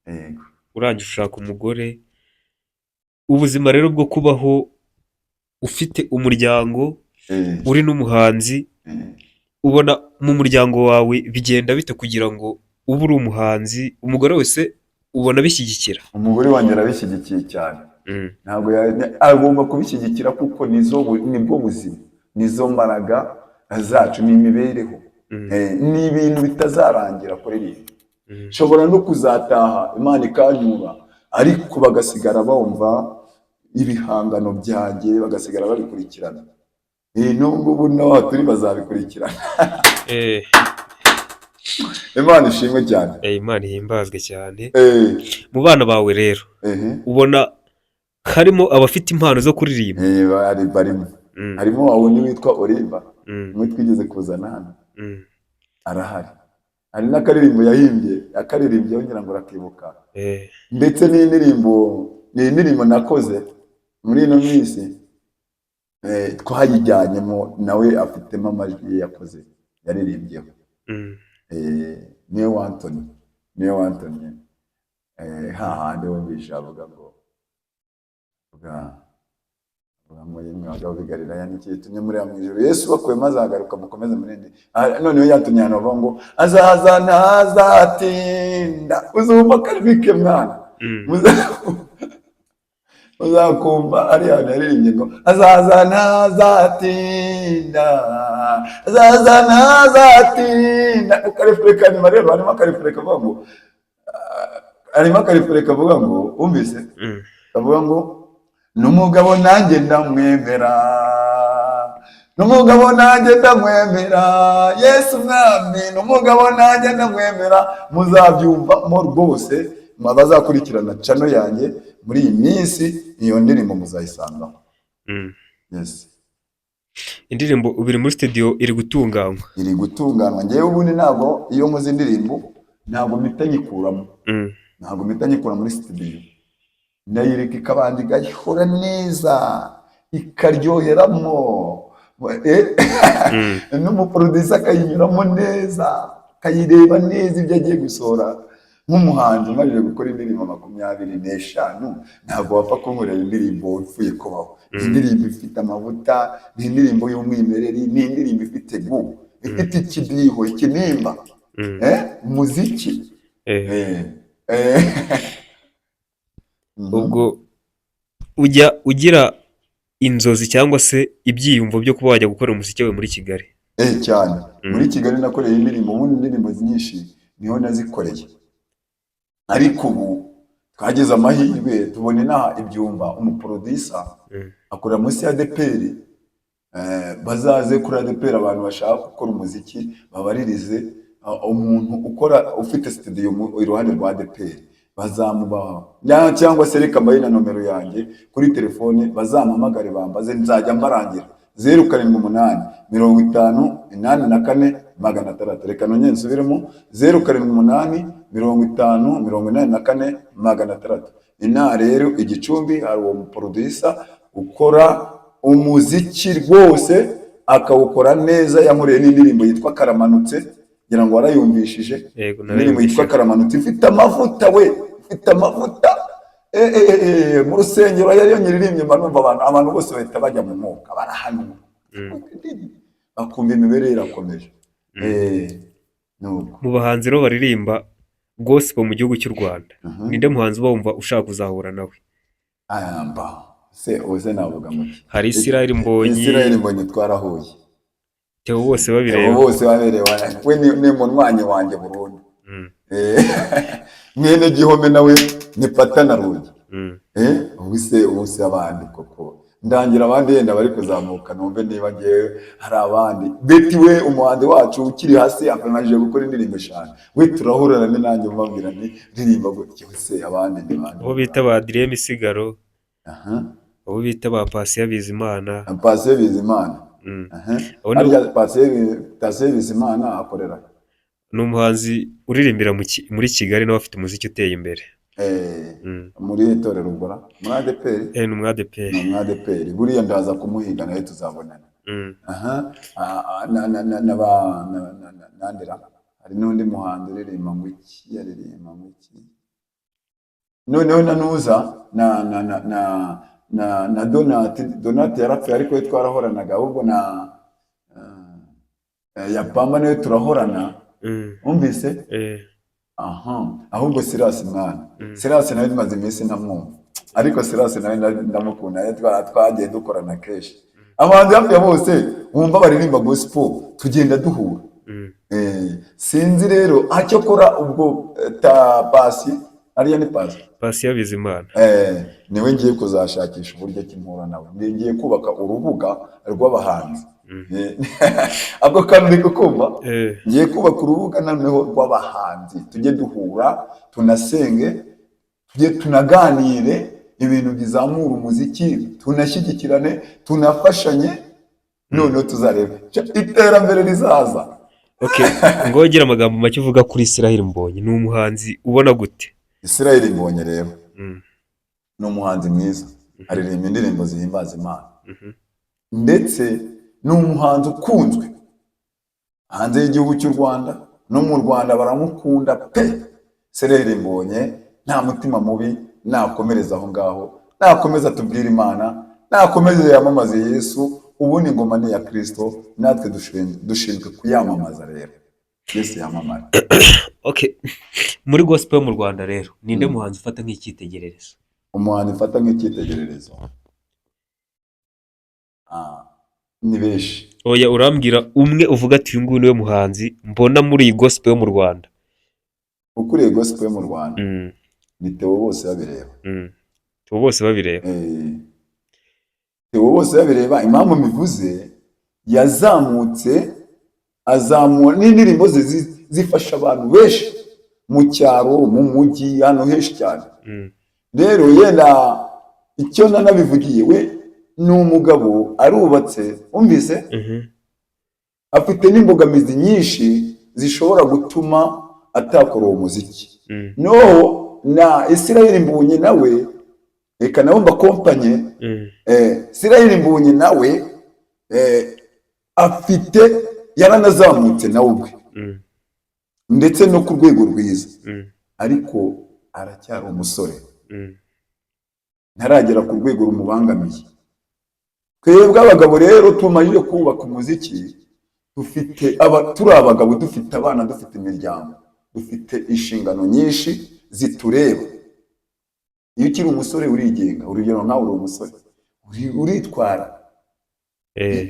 Yego. Urangije ushaka umugore, ubuzima rero bwo kubaho ufite umuryango, uri n'umuhanzi, ubona mu muryango wawe bigenda bite kugira ngo ube uri umuhanzi? Umugore wese ubona bishyigikira? Umugore wanjye arabishyigikiye cyane. Ntabwo agomba kubishyigikira kuko nibwo buzima, nizo mbaraga zacu, n'imibereho. Ni ibintu bitazarangira kuri rimwe. Nshobora no kuzataha Imana ikanyura, ariko bagasigara bumva ibihangano byanjye, bagasigara babikurikirana. Nubwo ubu naho turi bazabikurikirana. Imana ishimwe cyane. Imana ihimbazwe cyane. Mu bana bawe rero ubona harimo abafite impano zo kuririmba? Barimo. Harimo wundi witwa Olimba, umwe twigeze kuzana hano, arahari. Hari n'akaririmbo yahimbye, akaririmbye ngira ngo urakibuka. Ndetse n'indirimbo nakoze muri ino minsi twayijyanyemo, nawe afitemo amajwi yakoze yaririmbyeho. Niyo Anthony hahandi wumvisha avuga ngo yemwe bagabo bigarira yandikiye tumye muri mu ijuru, Yesu bakuye maze agaruka mukomeze murende. Noneho yatumye hano bavuga ngo azaza ntazatinda, uzumva karibike mwana, uzakumva ari hano yaririmbye ngo azaza ntazatinda, azaza ntazatinda. Ukarefureka nyuma rero harimo akarefureka avuga ngo, umvise avuga ngo n'umugabo nanjye ndamwemera, n'umugabo nanjye ndamwemera, Yesu mwami n'umugabo nanjye ndamwemera. Muzabyumvamo rwose, bazakurikirana channel yanjye muri iyi minsi, iyo ndirimbo muzayisangaho. Yes. Indirimbo ubiri muri studio iri gutunganywa? Iri gutunganywa. Ngewe ubundi ntabwo iyo muzi indirimbo ntabwo mpita nyikuramo, ntabwo mpita nyikura muri studio, ndayireka ikabandi igahora neza, ikaryoheramo, n'umuproducer akayinyuramo neza, akayireba neza ibyo agiye gusohora. Nk'umuhanzi umaze gukora indirimbo 25, ntabwo wapfa kunkorera indirimbo upfuye kubaho. Indirimbo ifite amavuta, ni indirimbo y'umwimerere, ni indirimbo ifite ifite ikidiho, ikinimba, umuziki. Ubwo ujya ugira inzozi cyangwa se ibyiyumvo byo kuba wajya gukora umuziki wawe muri Kigali? Cyane. Muri Kigali nakoreye indirimbo, ubundi indirimbo nyinshi niho nazikoreye, ariko ubu twageze amahirwe tubone naha Ibyumba, umuproducer akora munsi ya ADEPR. Bazaze kuri ADEPR abantu bashaka gukora umuziki babaririze umuntu ukora ufite studio iruhande rwa ADEPR, bazamubaha cyangwa se reka mbaye na nomero yanjye kuri telefone bazampamagare bambaze nzajya mbarangira 078 54 600 reka nonye nsubiremo 078 54 600 ina rero igicumbi hari uwo producer ukora umuziki rwose akawukora neza yamuriye n'indirimbo yitwa Karamanutse ngira ngo warayumvishije indirimbo yitwa Karamanutse ifite amavuta we ifite amavuta mu rusengero yari yonyiririmbye numva abantu bose bahita bajya mu mwuka barahanura akumva imibereye irakomeje mu bahanzi rero baririmba gospel mu gihugu cy'u Rwanda ninde muhanzi wumva ushaka kuzahura nawe? Se oze navuga muki hari Israel Mbonyi twarahuye Theo bose babireba we ni munwanyi wanjye burundu mwene Gihome nawe ni patana rugi ubuse abandi koko ndangira abandi yenda bari kuzamuka numve niba ngewe hari abandi Betty we umuhande wacu ukiri hasi akanajije gukora indirimbo 5 we turahurana nanjye mbabwira nti ririmba gutyo se abandi ni bandi bo bita ba Adrien Misigaro abo bita ba Patient Bizimana Patient Bizimana akorera ni umuhanzi uririmbira muri Kigali nawe afite umuziki uteye imbere muri itorero Rugora muri ADPR ni mu ADPR buriya ndaza kumuhiga nawe tuzabonana nandira hari n'undi muhanzi uririmba ngo iki yaririmba ngo iki noneho nanuza na Donati yarapfuye ariko twarahoranaga ahubwo ya Pamba nawe turahorana umvise ahubwo Silas mwana Silas nawe maze iminsi namwumva ariko Silas nawe ndamukunda twagiye dukorana keshi abantu hafi ya bose wumva baririmba gospel tugenda duhura sinzi rero acyokora ubwo Pasi ariya ni Pasi ya Bizimana niwe ngiye kuzashakisha uburyo kimpura nawe ngiye kubaka urubuga rw'abahanzi ako kandi kukumva ngiye kubaka urubuga noneho rw'abahanzi tujye duhura tunasenge tujye tunaganire ibintu bizamura umuziki tunashyigikirane tunafashanye noneho tuzarebe iterambere rizaza ngogira amagambo make uvuga kuri Israel Mbonyi ni umuhanzi ubona gute? Israel Mbonyi rero ni umuhanzi mwiza aririmba indirimbo zihimbaza Imana ndetse ni umuhanzi ukunzwe hanze y'igihugu cy'u Rwanda no mu Rwanda baramukunda pe. Israel Mbonyi nta mutima mubi nakomereza aho ngaho nakomeza tubwira Imana nakomeza yamamaza Yesu ubundi ingoma ni ya Kristo natwe dushinzwe kuyamamaza rero Yesu yamamara. Muri gospel yo mu Rwanda rero ninde muhanzi ufata nk'icyitegererezo? Umuhanzi ufata nk'icyitegererezo ni benshi. Oya urambwira umwe uvuga ati uyu nguyu niwe muhanzi mbona muri iyi gospel yo mu Rwanda. Ukuriye gospel yo mu Rwanda ni Theo bose babireba. Theo bose babireba. Theo bose babireba impamvu mivuze yazamutse azamura n'indirimbo ze zifasha abantu benshi mu cyaro mu mujyi hano henshi cyane. Rero yenda icyo nanabivugiye we ni umugabo arubatse umvise afite n'imbogamizi nyinshi zishobora gutuma atakora uwo muziki. No na Israel Mbonyi nawe reka nawe mbakompanye Israel Mbonyi nawe afite yaranazamutse nawe ubwe ndetse no ku rwego rwiza ariko aracyari umusore ntaragera ku rwego rumubangamiye. Twebwe abagabo rero tumajije kubaka umuziki dufite turi abagabo dufite abana dufite imiryango dufite inshingano nyinshi zitureba. Iyo ukiri umusore urigenga urugero nawe uri umusore uritwara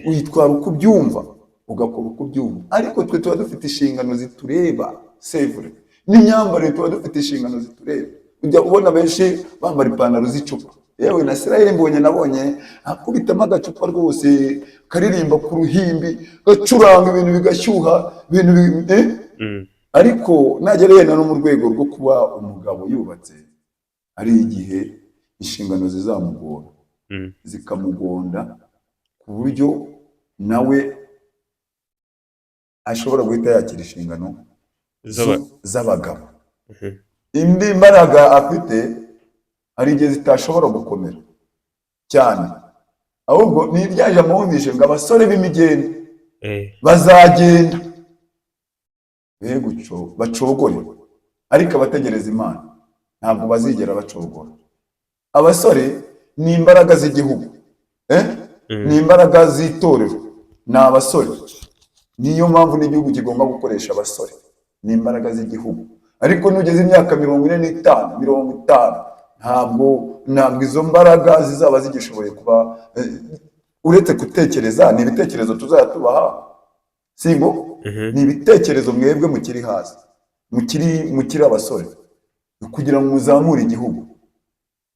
witwara uko ubyumva ugakora uko ubyumva ariko twe tuba dufite inshingano zitureba sevure n'imyambarire tuba dufite inshingano zitureba. Ujya ubona benshi bambara ipantaro z'icupa yewe na Israel Mbonyi nabonye akubitamo agacupa rwose karirimba ku ruhimbi gacuranga ibintu bigashyuha ibintu ariko nagera yenda no mu rwego rwo kuba umugabo yubatse, hari igihe inshingano zizamugora zikamugonda ku buryo nawe ashobora guhita yakira inshingano z'abagabo. Indi mbaraga afite hari igihe zitashobora gukomera cyane, ahubwo ni irya jambo wumvishe ngo abasore b'imigende bazagenda guco bacogore, ariko abategereza Imana ntabwo bazigera bacogora. Abasore ni imbaraga z'igihugu, ni imbaraga z'itorero, ni abasore. Niyo mpamvu n'igihugu kigomba gukoresha abasore, ni imbaraga z'igihugu. Ariko nugeze imyaka 45 ntabwo izo mbaraga zizaba zigishoboye kuba uretse gutekereza. Ni ibitekerezo tuzatubaha, singo ni ibitekerezo mwebwe mukiri hasi, mukiri abasore, kugira ngo muzamure igihugu.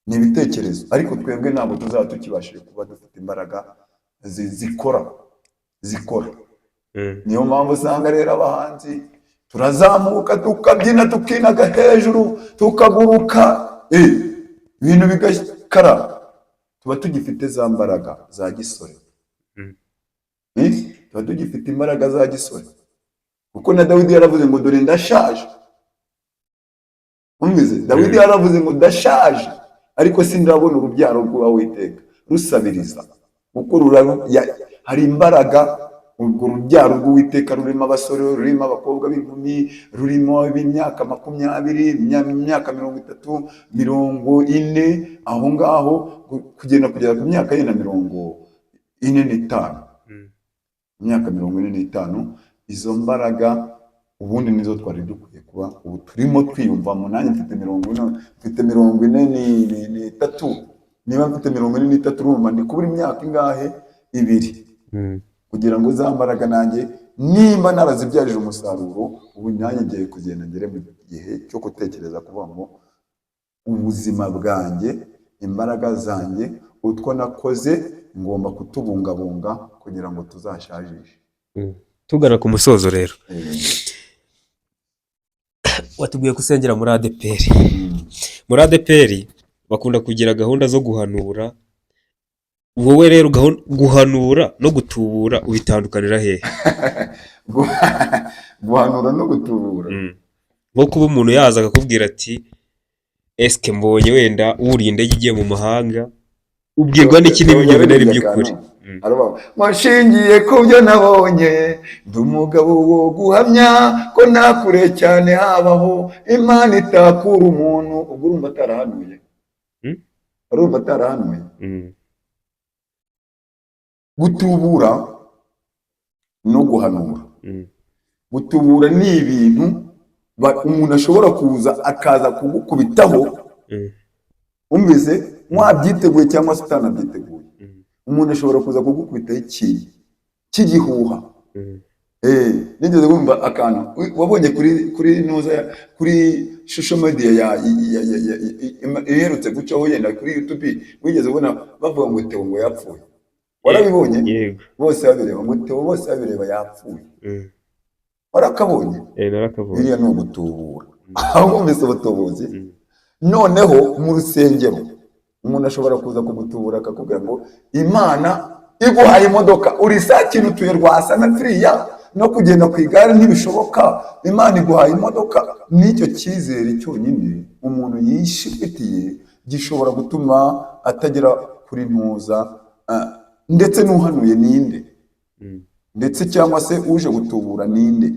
Ni ibitekerezo, ariko twebwe ntabwo tuzaba tukibashije kuba dufite imbaraga zikora. Niyo mpamvu usanga rero abahanzi turazamuka tukabyina tukinaga hejuru tukaguruka ibintu bigakara, tuba tugifite za mbaraga za gisore. Tuba tugifite imbaraga za gisore, kuko na Dawidi yaravuze ngo dore ndashaje. Umvize, Dawidi yaravuze ngo ndashaje, ariko sindabona urubyaro rw'Uwiteka rusabiriza, kuko hari imbaraga. Urwo rubyaro rw'Uwiteka rurimo abasore, rurimo abakobwa b'inkumi, rurimo b'imyaka 20, imyaka 30, 40, aho ngaho kugera ku myaka yenda 45, imyaka 45. Izo mbaraga ubundi nizo twari dukwiye kuba ubu turimo twiyumvamo. Nanjye mfite 43, niba mfite 43 urumva ndi kubura imyaka ingahe? 2, kugira ngo za mbaraga nanjye nimba narazibyarije umusaruro, ubu nanjye ngiye kugenda ngere mu gihe cyo gutekereza kuvuga ngo ubuzima bwanjye, imbaraga zanjye, utwo nakoze ngomba kutubungabunga kugira ngo tuzashajishe. Tugana ku musozo rero, watubwiye kusengera muri ADPR. Muri ADPR bakunda kugira gahunda zo guhanura. Wowe rero guhanura no gutubura ubitandukanira hehe? Guhanura no gutubura nko kuba umuntu yaza akakubwira ati eske mbonye wenda uri indege igiye mu mahanga, ubwirwa n'iki n'ibyo binari by'ukuri? Mashingiye ku byo nabonye, ndi umugabo wo guhamya ko nakure cyane habaho Imana itakura umuntu. Ubwo urumva atarahanuye, urumva atarahanuye. Gutubura no guhanura. Gutubura ni ibintu umuntu ashobora kuza akaza kugukubitaho, umvise mwabyiteguye cyangwa se utanabyiteguye. Umuntu ashobora kuza kugukubitaho ikintu cy'igihuha. Nigeze wumva akantu wabonye kuri social media iherutse gucaho yenda kuri YouTube, wigeze ubona bavuga ngo Theo ngo yapfuye? Warabibonye? Bose babireba ngo Theo, bose babireba yapfuye. Warakabonye? Narakabonye. Biriya ni ugutubura. Aho mbese ubutubuzi. Noneho mu rusengero umuntu ashobora kuza kugutubura akakubwira ngo Imana iguhaye imodoka, uri saa kintu utuye Rwasa na Firiya, no kugenda ku igare ntibishoboka, Imana iguhaye imodoka. N'icyo cyizere cyonyine umuntu yishifitiye gishobora gutuma atagera kuri ntuza. Ndetse n'uhanuye ninde, ndetse cyangwa se uje gutubura ninde,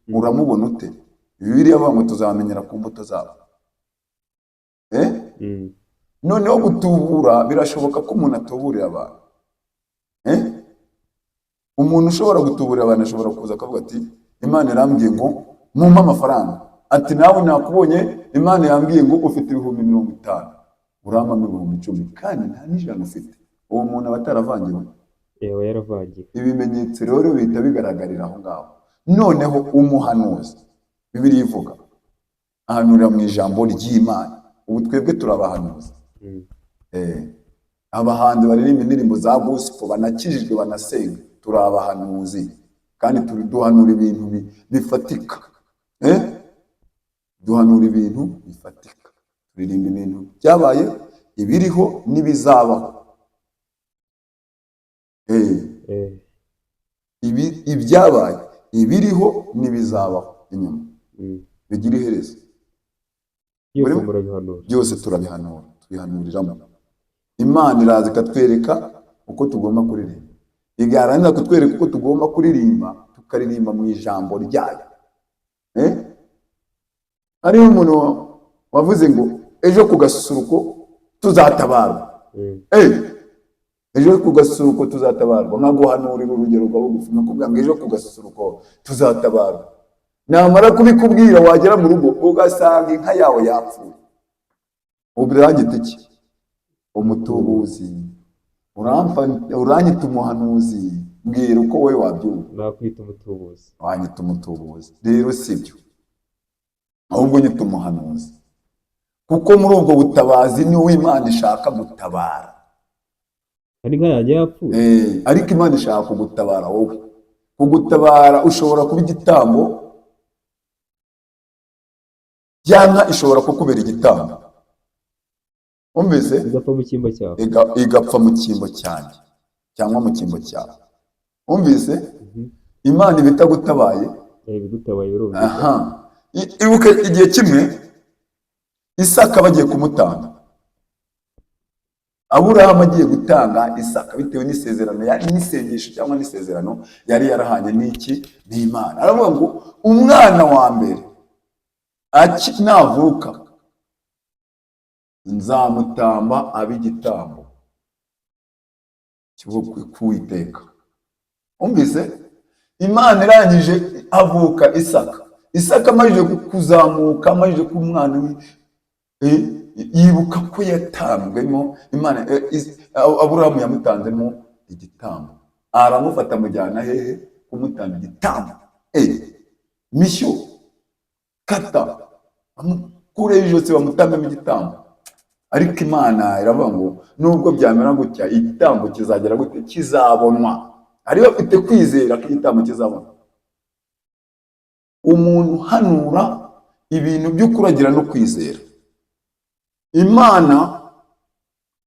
uramubona ute? Bibiliya avuga ngo tuzamenyera ku mbuto zabo. Noneho gutubura birashoboka ko umuntu atuburira abantu. Umuntu ushobora gutuburira abantu ashobora kuza akavuga ati Imana irambwiye ngo mumpe amafaranga. Ati nawe nakubonye Imana yambwiye ngo ufite 50,000, urama 10,000, kandi nta n'ijana ufite. Uwo muntu aba ataravangiwe. Yewe yaravangiwe. Ibimenyetso rero bihita bigaragarira aho ngaho. Noneho umuhanuzi, Bibiliya ivuga ahanurira mu ijambo ry'Imana. Ubu twebwe turabahanuza. Abahanzi baririmba indirimbo za gospel, banakijijwe, banasenga, turabahanuzi kandi duhanura ibintu bifatika. eh? Duhanura ibintu bifatika, turirimba ibintu byabaye, ibiriho n'ibizabaho. Eh. Ibyabaye, ibiriho n'ibizabaho inyuma bigira iherezo. Byose murabihanura. Byose turabihanura, tubihanuriramo. Imana iraza ikatwereka uko tugomba kuririmba, igaharanira kutwereka uko tugomba kuririmba, tukaririmba mu ijambo ryayo. Hariho umuntu wavuze ngo ejo ku gasusuruko tuzatabarwa. Ejo ku gasusuruko tuzatabarwa, nkaguhanurira urugero rwa bugufi, nkakubwira ngo ejo ku gasusuruko tuzatabarwa. Namara kubikubwira wagera mu rugo ugasanga inka yawe yapfuye. Uranyita iki? Umutubuzi. Uranyita umuhanuzi. Mbwira uko wowe wabyumva. Nakwita umutubuzi. Wanyita umutubuzi. Rero sibyo, ahubwo nyita umuhanuzi, kuko muri ubwo butabazi niwe Imana ishaka gutabara. Hari inka yanjye yapfuye. Ariko Imana ishaka kugutabara wowe. Kugutabara ushobora kuba igitambo, yanka ishobora kukubera igitambo. Umvise? Igapfa mu cyimbo cyawe. Igapfa mu cyimbo cyanjye cyangwa mu cyimbo cyawe. Umvise? Imana ibitagutabaye. Ibigutabaye urumva. Ibuka igihe kimwe Isaka bagiye kumutanga. Aburahamu agiye gutanga Isaka bitewe n'isezerano yari n'isengesho cyangwa n'isezerano yari yarahanye n'iki n'Imana. Aravuga ngo umwana wa mbere navuka nzamutamba ab'igitambo cy'Uwiteka. Umvise? Imana irangije avuka Isaka amajije kuzamuka, amajije ku mwana yibuka ko yatambwemo Imana. Aburahamu yamutanzemo igitambo, aramufata amujyana hehe? Kumutanga igitambo. Mishyo kata amukureho ijosi bamutambemo igitambo. Ariko Imana iravuga ngo nubwo byamera gutya, igitambo kizagera gute? Kizabonwa. Ari bafite kwizera ko igitambo kizabonwa. Umuntu hanura ibintu byo kuragira no kwizera. Imana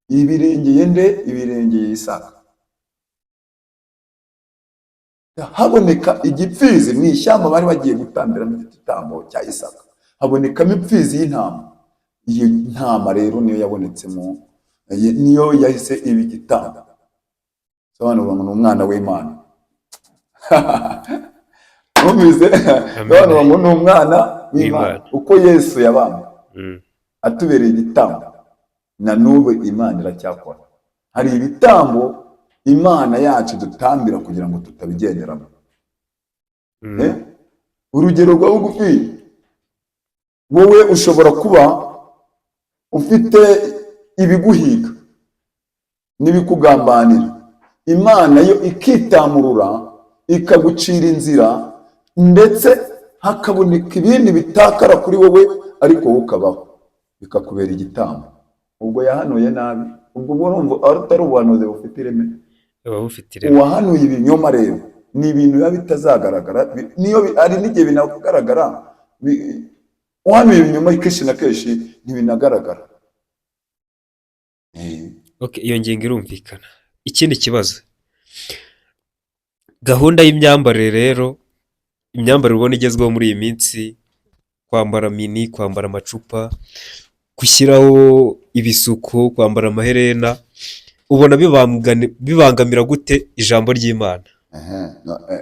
ibirengeye nde? Ibirengeye Isaka. Haboneka igipfizi mu ishyamba bari bagiye gutambira mu gitambo cya Isaka, habonekamo impfizi y'intama. Iyo ntama rero niyo yabonetsemo, niyo yahise iba igitambo. Sobanura ngo ni umwana w'Imana. Numvise? Sobanura ngo ni umwana w'Imana. Uko Yesu yabambwe atubereye igitambo, na n'ubu Imana iracyakora. Hari ibitambo Imana yacu dutambira kugira ngo tutabigenderamo. Urugero rwa bugufi, wowe ushobora kuba ufite ibiguhiga n'ibikugambanira, Imana yo ikitamurura ikagucira inzira, ndetse hakaboneka ibindi bitakara kuri wowe, ariko wowe ukabaho, bikakubera igitambo. Ubwo yahanuye nabi, ubwo urumva atari ubuhanuzi bufite ireme. Uwahanuye ibinyoma rero ni ibintu biba bitazagaragara, niyo ari n'igihe binagaragara. Uhanuye ibinyoma kenshi na kenshi ntibinagaragara. Iyo ngingo irumvikana. Ikindi kibazo, gahunda y'imyambarire rero, imyambarire ubona igezweho muri iyi minsi, kwambara mini, kwambara amacupa, gushyiraho ibisuko, kwambara amaherena, ubona bibangamira gute ijambo ry'Imana?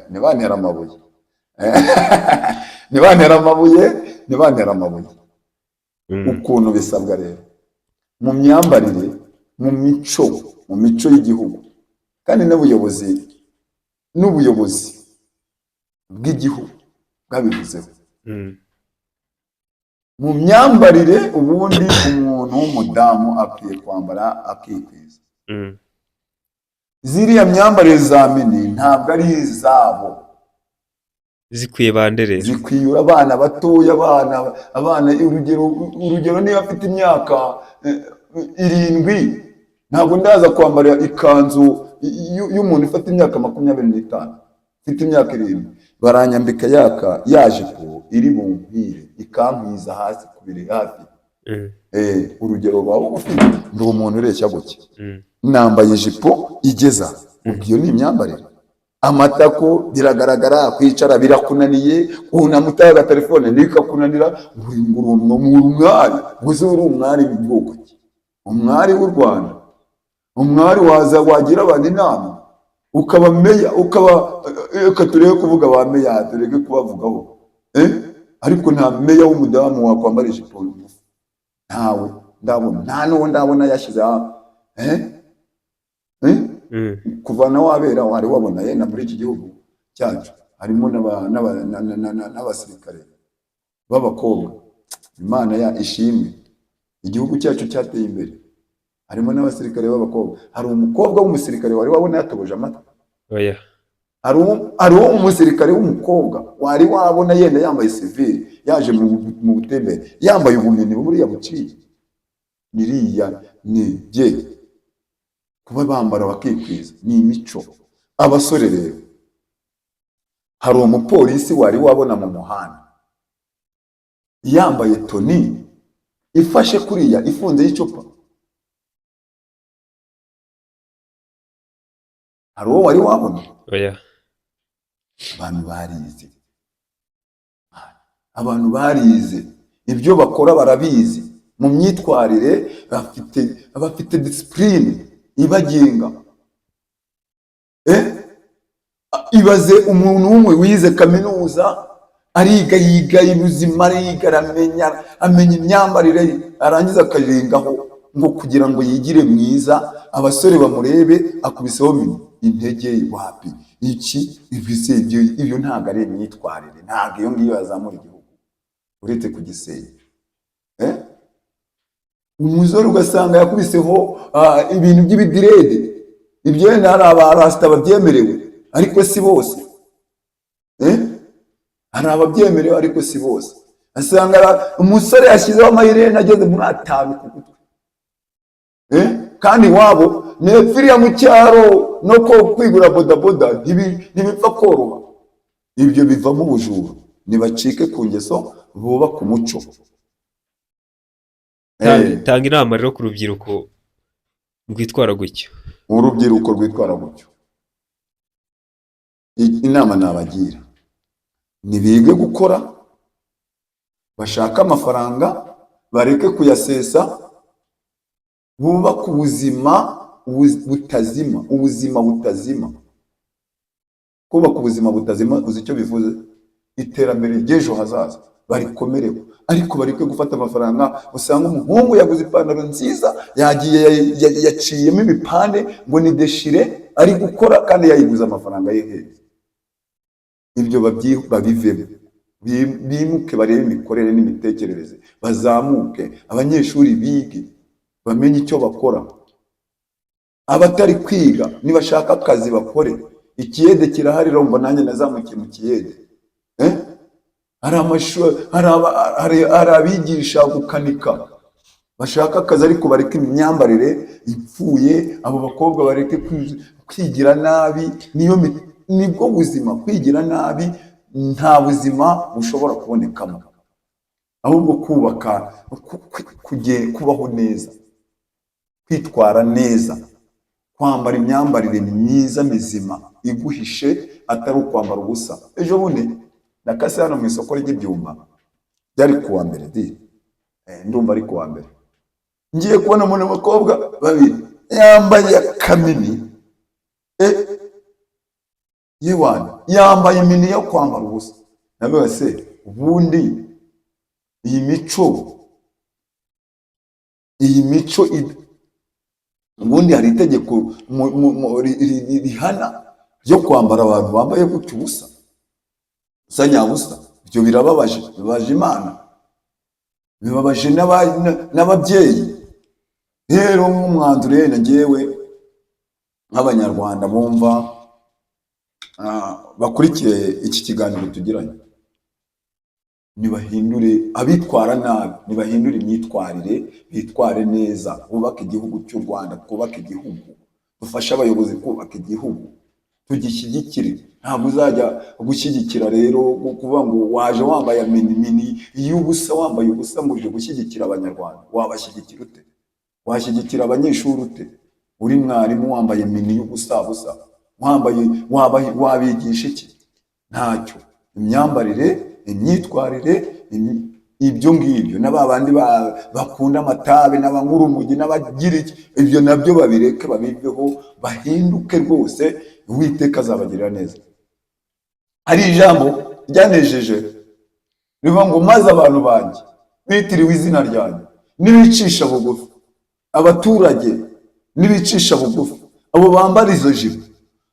Ntibantera amabuye. Ntibantera amabuye. Ukuntu bisabwa rero mu myambarire, mu mico y'igihugu, kandi n'ubuyobozi bw'igihugu bwabivuzeho. Mu myambarire ubundi umuntu w'umudamu akwiye kwambara akikwiza. Ziriya myambarire za mini ntabwo ari izabo. Zikwiye bande rero? Zikwiye abana batoya, abana urugero niba afite imyaka 7, ntabwo ndaza kwambara ikanzu y'umuntu ifite imyaka 25. mfite imyaka 7 baranyambika ya jipo iri bumpire ikankwiza hasi kubiri hafi. Urugero rwawe ufite ndi umuntu ureshya gutya, nambaye ijipo igeza, iyo ni imyambarire. Amatako biragaragara, kwicara birakunaniye, unamutaga telefone nikakunanira, uri umwari, gusa uri umwari bwoko ki? Umwari w'u Rwanda, umwari wagira abantu inama, ukaba meya, ukaba tureke kuvuga ba meya, tureke kubavugaho, ariko nta meya w'umudamu wakwambara ijipo ngufi, ntawe ndabona, nta n'uwo ndabona yashyize kuva na wabera wari wabona yenda muri iki gihugu cyacu harimo n'abasirikare b'abakobwa. Imana ya ishimwe, igihugu cyacu cyateye imbere, harimo n'abasirikare b'abakobwa. Hari umukobwa w'umusirikare wari wabona yatoboje amatwi? Oya. Hari umusirikare w'umukobwa wari wabona yenda yambaye civil yaje mu butembere yambaye ubumeni buriya buciye? Niriya ni bye kuba bambara bakikwiza, ni imico. Abasore rero, hari umupolisi wari wabona mu muhanda yambaye toni ifashe kuriya ifunze y'icupa? Hari uwo wari wabona? Oya. Abantu barize ibyo bakora, barabizi mu myitwarire, bafite discipline ibagenga. Ibaze umuntu umwe wize kaminuza, ariga yiga ubuzima, ariga amenya imyambarire ye, arangiza akarengaho ngo kugira ngo yigire mwiza, abasore bamurebe akubiseho intege wapi iki ibise. Ibyo ntabwo ari imyitwarire, ntabwo iyo ngiyo yazamura igihugu uretse kugisenya. Umuzoro ugasanga yakubiseho ibintu by'ibidirede, ibyo hari abarasta babyemerewe ariko si bose. Hari ababyemerewe ariko si bose. Asanga umusore yashyizeho amaherena ageze muri 5 ku gutwi, kandi wabo nepfiriya mu cyaro no kwigura bodaboda ntibipfa koroha. Ibyo bivamo ubujura. Nibacike ku ngeso, bubaka umuco. Tanga inama rero ku rubyiruko rwitwara gutyo. Urubyiruko rwitwara gutyo, inama nabagira, nibige gukora, bashaka amafaranga, bareke kuyasesa, bubaka ubuzima butazima. Ubuzima butazima, kubaka ubuzima butazima, uzi icyo bivuze? Iterambere ry'ejo hazaza barikomerewe. Ariko bareke gufata amafaranga, usanga umuhungu yaguze ipantaro nziza, yagiye yaciyemo ibipande ngo ni deshire, ari gukora kandi yayiguze amafaranga ye heza. Ibyo babivemo, bimuke, barebe imikorere n'imitekerereze, bazamuke. Abanyeshuri bige, bamenye icyo bakora. Abatari kwiga nibashaka akazi bakore. Ikiyede kirahari, rombo nanjye nazamukiye mu kiyede. Hari abigisha gukanika, bashaka akazi ariko bareke imyambarire ipfuye. Abo bakobwa bareke kwigira nabi, nibwo buzima. Kwigira nabi nta buzima bushobora kubonekamo, ahubwo kubaka, kubaho neza, kwitwara neza, kwambara imyambarire myiza mizima iguhishe, atari ukwambara ubusa. Ejo bundi nakase hano mu isoko ry'ibyuma, byari kuwa mbere ndumva ari kuwa mbere, ngiye kubona umuntu w'umukobwa babiri yambaye kamini, yewana yambaye imini yo kwambara ubusa. Nawe se ubundi iyi mico ubundi hari itegeko rihana ryo kwambara abantu bambaye gutyo ubusa, usa nyabusa? Ibyo birababaje, bibabaje Imana, bibabaje n'ababyeyi. Rero nk'umwanzuro rero ngewe nk'abanyarwanda bumva bakurikiye iki kiganiro tugiranye, nibahindure abitwara nabi, nibahindure imyitwarire, bitware neza, bubake igihugu cy'u Rwanda, twubake igihugu, dufashe abayobozi kubaka igihugu, tugishyigikire. Ntabwo uzajya gushyigikira rero kuvuga ngo waje wambaye mini y'ubusa, wambaye ubusa ngo uje gushyigikira abanyarwanda. Wabashyigikira ute? Washyigikira abanyeshuri ute? Uri mwarimu wambaye mini y'ubusa busa, wabigisha iki? Ntacyo. Imyambarire, imyitwarire, ibyo ngibyo, n'abandi bakunda amatabe n'abanyura umugi n'abagira iki, ibyo nabyo babireke, babiveho, bahinduke rwose. Uwiteka azabagirira neza. Hari ijambo ryanejeje rivuga ngo maze abantu banjye bitiriwe izina ryanjye nibicisha bugufi, abaturage nibicisha bugufi, abo bambara izo jipo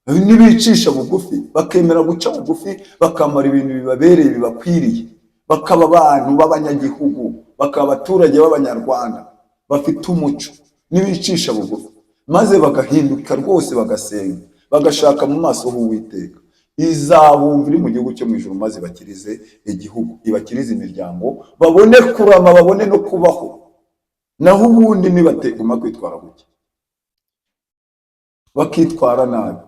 nibicisha bugufi, bakemera guca bugufi, bakambara ibintu bibabereye bibakwiriye, bakaba abantu b'abanyagihugu, bakaba abaturage b'abanyarwanda bafite umuco, nibicisha bugufi maze bagahinduka rwose, bagasenga, bagashaka mu maso h'Uwiteka, izabumva iri mu gihugu cyo mu ijuru, maze bakirize igihugu, ibakirize imiryango, babone kurama, babone no kubaho. Naho ubundi nibateguma kwitwara gutya, bakitwara nabi,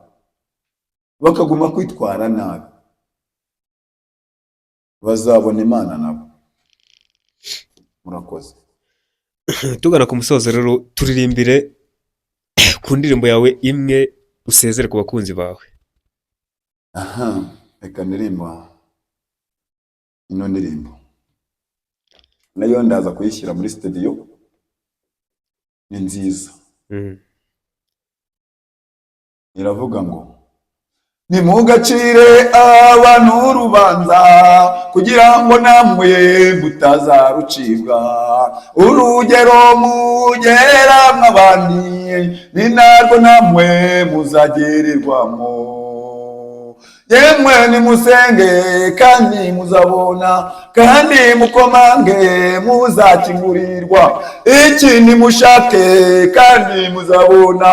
bakaguma kwitwara nabi, bazabona Imana nabo. Murakoze. Tugana ku musozo rero, turirimbire ku ndirimbo yawe imwe usezere ku bakunzi bawe. Reka ndirimba ino ndirimbo, nayo ndaza kuyishyira muri studio, ni nziza. Iravuga ngo nimugacire abantu urubanza kugira ngo namwe mutazarucibwa, urugero mugera nk'abandi ni narwo namwe muzagererwamo. Yemwe nimusenge kandi muzabona, kandi mukomange muzakingurirwa, iki nimushake kandi muzabona,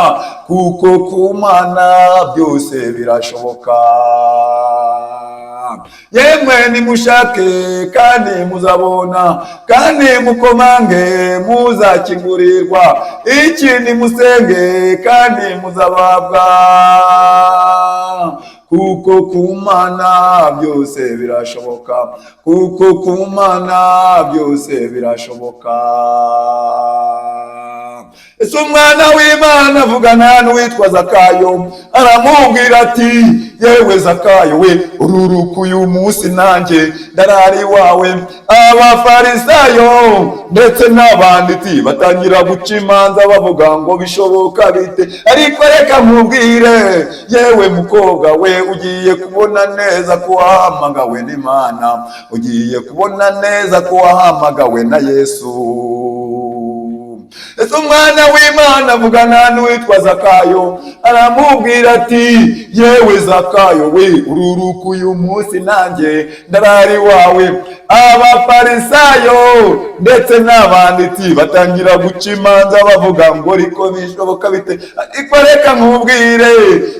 kuko ku Mana byose birashoboka. Yemwe nimushake kandi muzabona, kandi mukomange muzakingurirwa, iki nimusenge kandi muzababwa, kuko ku Mana byose birashoboka, kuko ku Mana byose birashoboka. Ese umwana w'Imana avugana n'uwitwa Zakayo, aramubwira ati yewe Zakayo we, ururuka uyu munsi nanjye ndarari wawe. Abafarisayo ndetse n'abanditsi batangira guca imanza bavuga ngo bishoboka bite, ariko reka nkubwire yewe mukobwa we, ugiye kubona neza ko wahamagawe n'Imana, ugiye kubona neza ko wahamagawe na Yesu. Ese umwana w'Imana avugana n'uwitwa Zakayo, aramubwira ati yewe Zakayo we, ururuka uyu munsi nanjye ndarari wawe. Abafarisayo ndetse n'abanditsi batangira guca imanza bavuga ngo ariko bishoboka bite, ariko reka nkubwire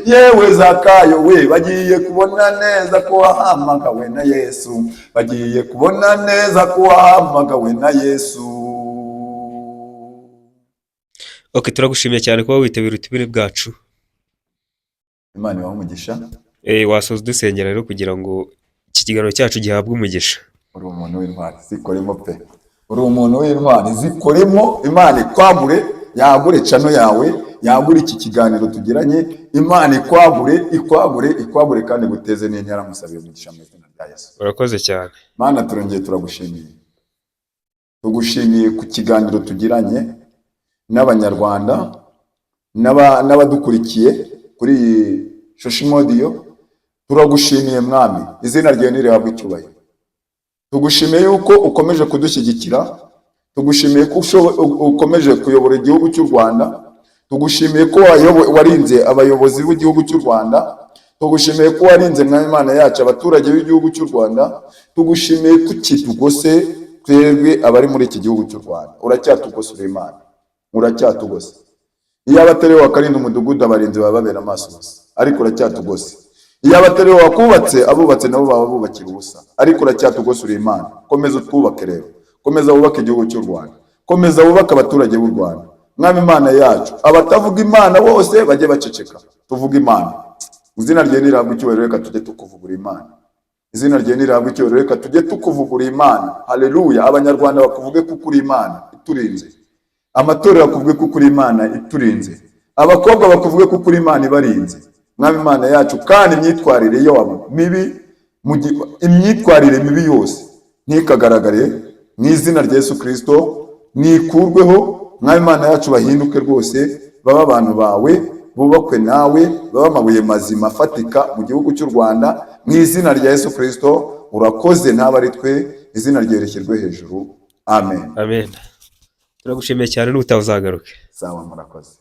yewe Zakayo we, bagiye kubona neza ko wahamagawe na Yesu, bagiye kubona neza ko wahamagawe na Yesu. Okay, turagushimiye cyane kuba witabira ubutumire bwacu. Imana ibahe umugisha. Wasoza dusengera rero kugira ngo iki kiganiro cyacu gihabwe umugisha. Uri umuntu w'intwari, zikoremo pe. Uri umuntu w'intwari, zikoremo. Imana ikwagure, yagure cano yawe, yagure iki kiganiro tugiranye. Imana ikwagure kandi guteze n'intera. Musabiye umugisha mu izina rya Yesu. Urakoze cyane. Mana turongeye turagushimiye. Tugushimiye ku kiganiro tugiranye n'abanyarwanda n'abadukurikiye kuri social media. Turagushimiye mwami, izina ryawe nirihabwe icyubahiro. Tugushimiye yuko ukomeje kudushyigikira, tugushimiye ko ukomeje kuyobora igihugu cy'u Rwanda, tugushimiye ko warinze abayobozi b'igihugu cy'u Rwanda, tugushimiye ko warinze mwami Imana yacu abaturage b'igihugu cy'u Rwanda, tugushimiye ko kitugose twebwe abari muri iki gihugu cy'u Rwanda. Uracyatugose uri Imana, uracyatugose. Iyo abatari wakarinda umudugudu abarinzi bababera amaso gusa, ariko uracyatugose. Iyo abatari wakubatse abubatse nabo baba bubakira ubusa, ariko uracyatugose uri Imana. Komeza utwubake rero, komeza wubake igihugu cy'u Rwanda, komeza wubake abaturage b'u Rwanda. Mwami Imana yacu, abatavuga Imana bose bajye baceceka, tuvuga Imana. izina rye nirihabwa icyubahiro, reka tujye tukuvugura Imana. Izina rye nirihabwa icyubahiro, reka tujye tukuvugura Imana. Haleluya. Abanyarwanda bakuvuge kuko uri Imana iturinze, amatorero bakuvuge kuko uri Imana iturinze, abakobwa bakuvuge kuko uri Imana ibarinze, Mwami Imana yacu. Kandi imyitwarire yabo mibi, imyitwarire mibi yose ntikagaragare mu izina rya Yesu Kristo, nikurweho Mwami Imana yacu. Bahinduke rwose, baba abantu bawe, bubakwe nawe, baba amabuye mazima afatika mu gihugu cy'u Rwanda, mu izina rya Yesu Kristo. Urakoze, ntaba ari twe, izina rye rishyirwe hejuru. Amen. Amen. Turagushimiye cyane, n'ubutaha uzagaruke. Sawa, murakoze.